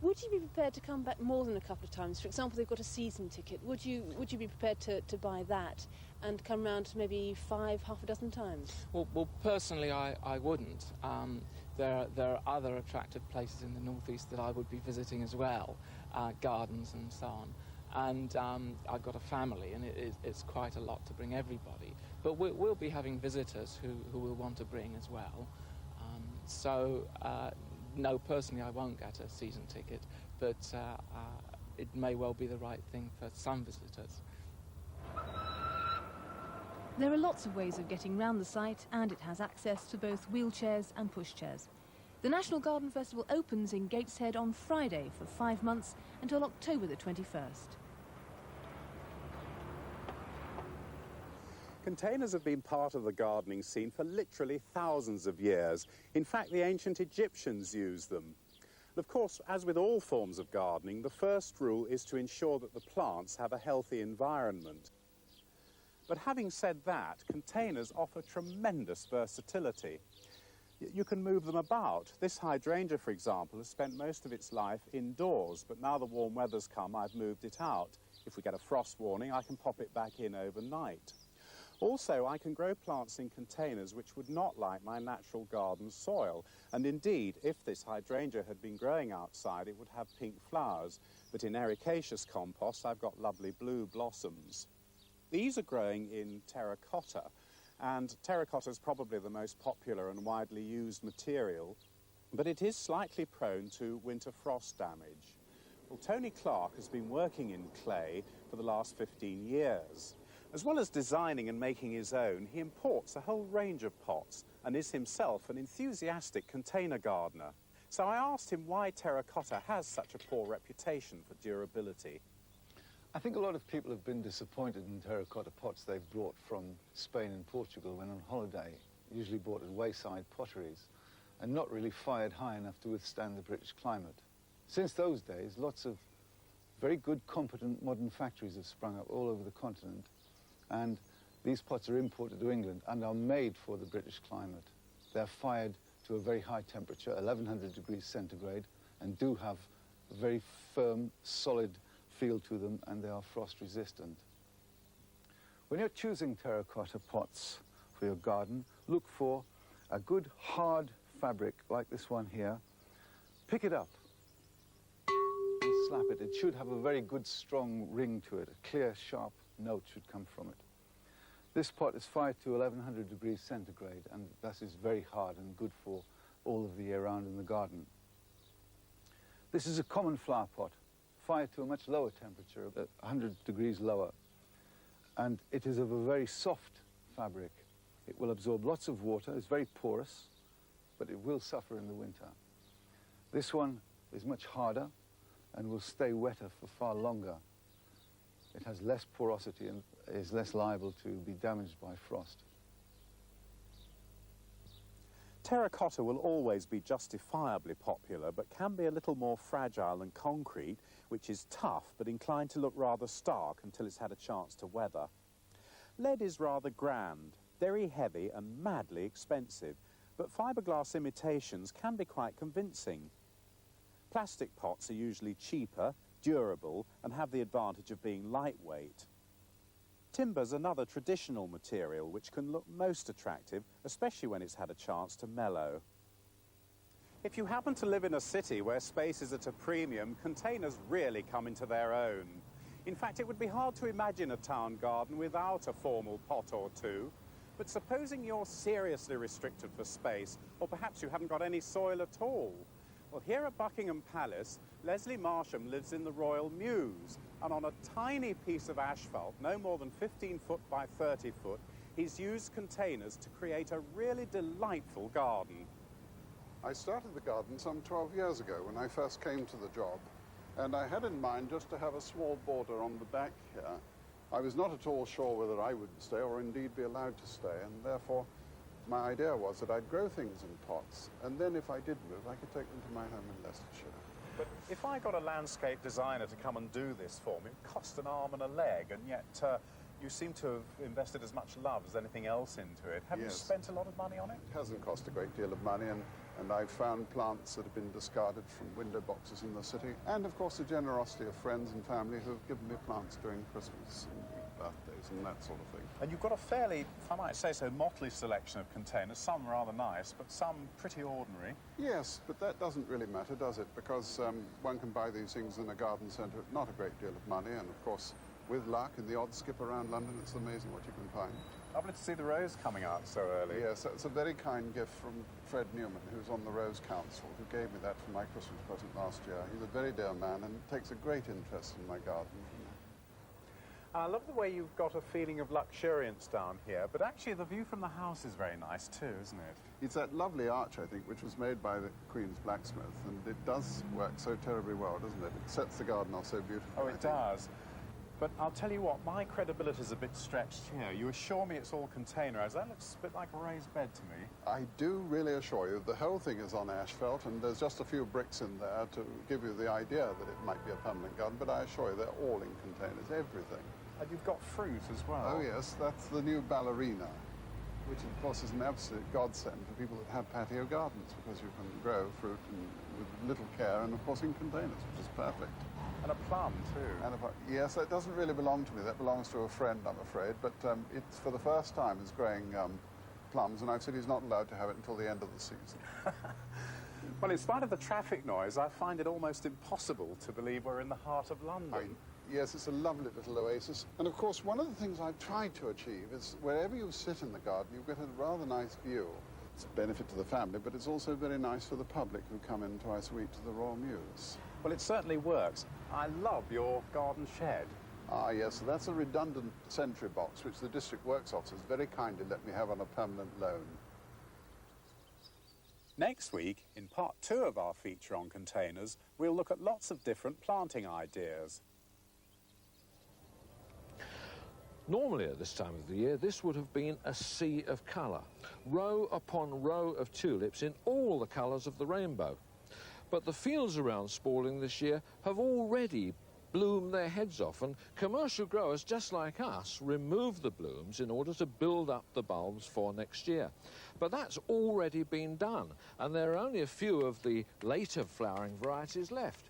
Would you be prepared to come back more than a couple of times? For example, they've got a season ticket. Would you be prepared to buy that and come round maybe half a dozen times? Well, personally, I wouldn't. There are other attractive places in the northeast that I would be visiting as well, gardens and so on. And I've got a family, and it's quite a lot to bring everybody. But we'll be having visitors who will want to bring as well. No, personally, I won't get a season ticket, but it may well be the right thing for some visitors. There are lots of ways of getting round the site, and it has access to both wheelchairs and pushchairs. The National Garden Festival opens in Gateshead on Friday for 5 months until October the 21st. Containers have been part of the gardening scene for literally thousands of years. In fact, the ancient Egyptians used them. And of course, as with all forms of gardening, the first rule is to ensure that the plants have a healthy environment. But having said that, containers offer tremendous versatility. You can move them about. This hydrangea, for example, has spent most of its life indoors, but now the warm weather's come, I've moved it out. If we get a frost warning, I can pop it back in overnight. Also, I can grow plants in containers which would not like my natural garden soil. And indeed, if this hydrangea had been growing outside, it would have pink flowers. But in ericaceous compost, I've got lovely blue blossoms. These are growing in terracotta, and terracotta is probably the most popular and widely used material, but it is slightly prone to winter frost damage. Well, Tony Clark has been working in clay for the last 15 years. As well as designing and making his own, he imports a whole range of pots and is himself an enthusiastic container gardener. So I asked him why terracotta has such a poor reputation for durability. I think a lot of people have been disappointed in terracotta pots they've brought from Spain and Portugal when on holiday, usually bought at wayside potteries, and not really fired high enough to withstand the British climate. Since those days, lots of very good, competent modern factories have sprung up all over the continent, and these pots are imported to England and are made for the British climate. They're fired to a very high temperature, 1100 degrees centigrade, and do have a very firm, solid feel to them, and they are frost resistant. When you're choosing terracotta pots for your garden, look for a good hard fabric like this one here. Pick it up and slap it. It should have a very good strong ring to it. A clear, sharp note should come from it. This pot is fired to 1100 degrees centigrade, and thus is very hard and good for all of the year round in the garden. This is a common flower pot, fired to a much lower temperature, 100 degrees lower, and it is of a very soft fabric. It will absorb lots of water, it's very porous, but it will suffer in the winter. This one is much harder and will stay wetter for far longer. It has less porosity and is less liable to be damaged by frost. Terracotta will always be justifiably popular, but can be a little more fragile than concrete, which is tough but inclined to look rather stark until it's had a chance to weather. Lead is rather grand, very heavy and madly expensive, but fiberglass imitations can be quite convincing. Plastic pots are usually cheaper, durable, and have the advantage of being lightweight. Timber's another traditional material which can look most attractive, especially when it's had a chance to mellow. If you happen to live in a city where space is at a premium, containers really come into their own. In fact, it would be hard to imagine a town garden without a formal pot or two. But supposing you're seriously restricted for space, or perhaps you haven't got any soil at all. Well, here at Buckingham Palace, Leslie Marsham lives in the Royal Mews, and on a tiny piece of asphalt, no more than 15 foot by 30 foot, he's used containers to create a really delightful garden. I started the garden some 12 years ago when I first came to the job, and I had in mind just to have a small border on the back here. I was not at all sure whether I would stay or indeed be allowed to stay, and therefore my idea was that I'd grow things in pots, and then if I did move, I could take them to my home in Leicestershire. But if I got a landscape designer to come and do this for me, it cost an arm and a leg, and yet you seem to have invested as much love as anything else into it. Have you spent a lot of money on it? It hasn't cost a great deal of money, and I've found plants that have been discarded from window boxes in the city, and of course the generosity of friends and family who have given me plants during Christmas and birthdays and that sort of thing. And you've got a fairly, if I might say so, motley selection of containers, some rather nice, but some pretty ordinary. Yes, but that doesn't really matter, does it? Because one can buy these things in a garden centre at not a great deal of money, and of course, with luck and the odd skip around London, it's amazing what you can find. Lovely to see the rose coming out so early. Yes, it's a very kind gift from Fred Newman, who's on the Rose Council, who gave me that for my Christmas present last year. He's a very dear man and takes a great interest in my garden. I love the way you've got a feeling of luxuriance down here, but actually the view from the house is very nice too, isn't it? It's that lovely arch, I think, which was made by the Queen's blacksmith, and it does work so terribly well, doesn't it? It sets the garden off so beautifully. Oh, it does. But I'll tell you what, my credibility is a bit stretched here. You assure me it's all containerised. That looks a bit like a raised bed to me. I do really assure you the whole thing is on asphalt, and there's just a few bricks in there to give you the idea that it might be a permanent garden, but I assure you they're all in containers, everything. And you've got fruit as well. Oh, yes, that's the new ballerina, which, of course, is an absolute godsend for people that have patio gardens, because you can grow fruit with little care and, of course, in containers, which is perfect. And a plum, too. And yes, that doesn't really belong to me. That belongs to a friend, I'm afraid. But it's for the first time is growing plums, and I've said he's not allowed to have it until the end of the season. Well, in spite of the traffic noise, I find it almost impossible to believe we're in the heart of London. Yes, it's a lovely little oasis. And, of course, one of the things I've tried to achieve is wherever you sit in the garden, you get a rather nice view. It's a benefit to the family, but it's also very nice for the public who come in twice a week to the Royal Mews. Well, it certainly works. I love your garden shed. Ah, yes, so that's a redundant sentry box, which the District Works Officers very kindly let me have on a permanent loan. Next week, in part 2 of our feature on containers, we'll look at lots of different planting ideas. Normally at this time of the year, this would have been a sea of colour, row upon row of tulips in all the colours of the rainbow. But the fields around Spalding this year have already bloomed their heads off, and commercial growers, just like us, remove the blooms in order to build up the bulbs for next year. But that's already been done, and there are only a few of the later flowering varieties left.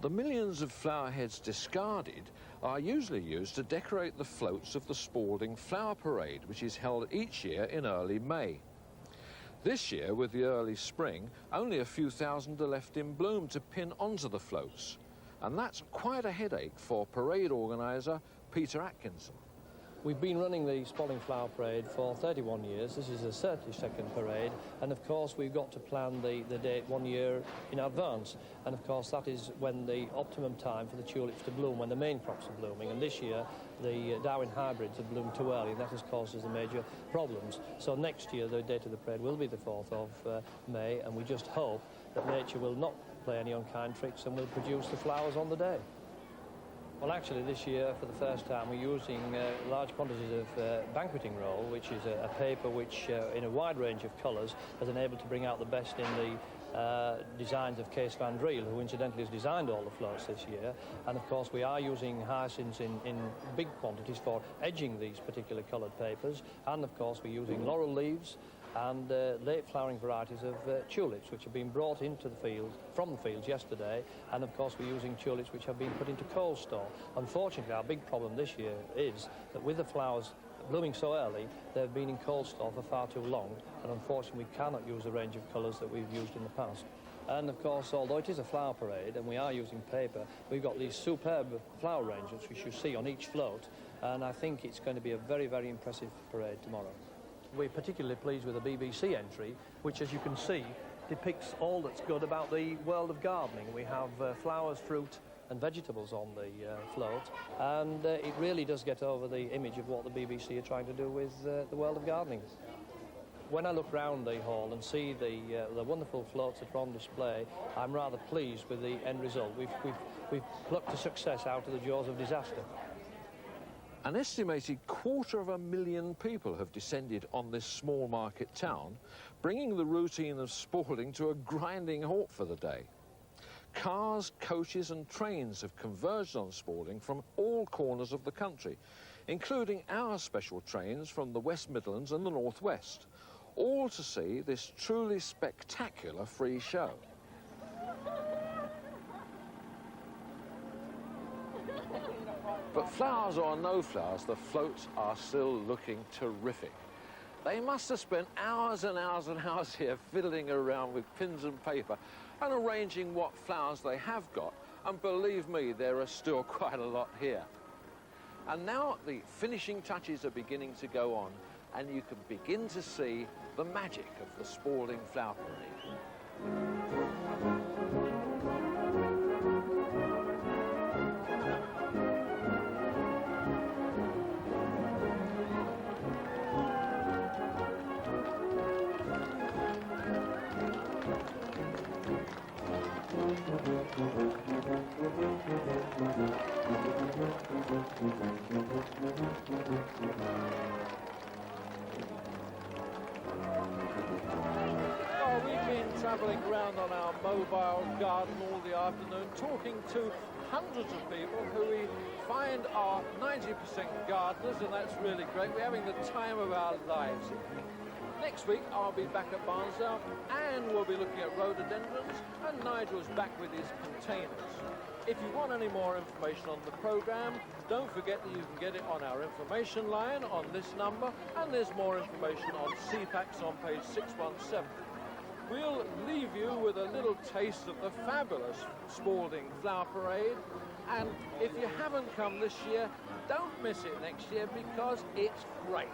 The millions of flower heads discarded are usually used to decorate the floats of the Spalding Flower Parade, which is held each year in early May. This year, with the early spring, only a few thousand are left in bloom to pin onto the floats. And that's quite a headache for parade organiser Peter Atkinson. We've been running the Spalding Flower Parade for 31 years. This is the 32nd parade, and of course we've got to plan the date 1 year in advance. And of course that is when the optimum time for the tulips to bloom, when the main crops are blooming. And this year the Darwin hybrids have bloomed too early, and that has caused us the major problems. So next year the date of the parade will be the 4th of May, and we just hope that nature will not play any unkind tricks and will produce the flowers on the day. Well, actually, this year, for the first time, we're using large quantities of banqueting roll, which is a paper which, in a wide range of colours, has enabled to bring out the best in designs of Kees van Driel, who incidentally has designed all the floats this year. And of course we are using hyacinths in big quantities for edging these particular coloured papers. And of course we're using laurel leaves and late flowering varieties of tulips, which have been brought into the field from the fields yesterday. And of course we're using tulips which have been put into cold store. Unfortunately, our big problem this year is that with the flowers blooming so early, they've been in cold store for far too long, and unfortunately we cannot use the range of colours that we've used in the past. And of course, although it is a flower parade and we are using paper, we've got these superb flower arrangements which you see on each float, and I think it's going to be a very, very impressive parade tomorrow. We're particularly pleased with the BBC entry, which, as you can see, depicts all that's good about the world of gardening. We have flowers, fruit and vegetables on the float, and it really does get over the image of what the BBC are trying to do with the world of gardening. When I look round the hall and see the wonderful floats that are on display, I'm rather pleased with the end result. We've plucked a success out of the jaws of disaster. An estimated 250,000 people have descended on this small market town, bringing the routine of Spalding to a grinding halt for the day. Cars, coaches and trains have converged on Spalding from all corners of the country, including our special trains from the West Midlands and the North West, all to see this truly spectacular free show. But flowers or no flowers, the floats are still looking terrific. They must have spent hours and hours and hours here fiddling around with pins and paper and arranging what flowers they have got, and believe me, there are still quite a lot here. And now the finishing touches are beginning to go on, and you can begin to see the magic of the Spalding Flower Parade. Oh, we've been travelling around on our mobile garden all the afternoon, talking to hundreds of people who we find are 90% gardeners, and that's really great. We're having the time of our lives here. Next week, I'll be back at Barnsdale, and we'll be looking at rhododendrons, and Nigel's back with his containers. If you want any more information on the programme, don't forget that you can get it on our information line on this number, and there's more information on CPACs on page 617. We'll leave you with a little taste of the fabulous Spalding Flower Parade, and if you haven't come this year, don't miss it next year because it's great.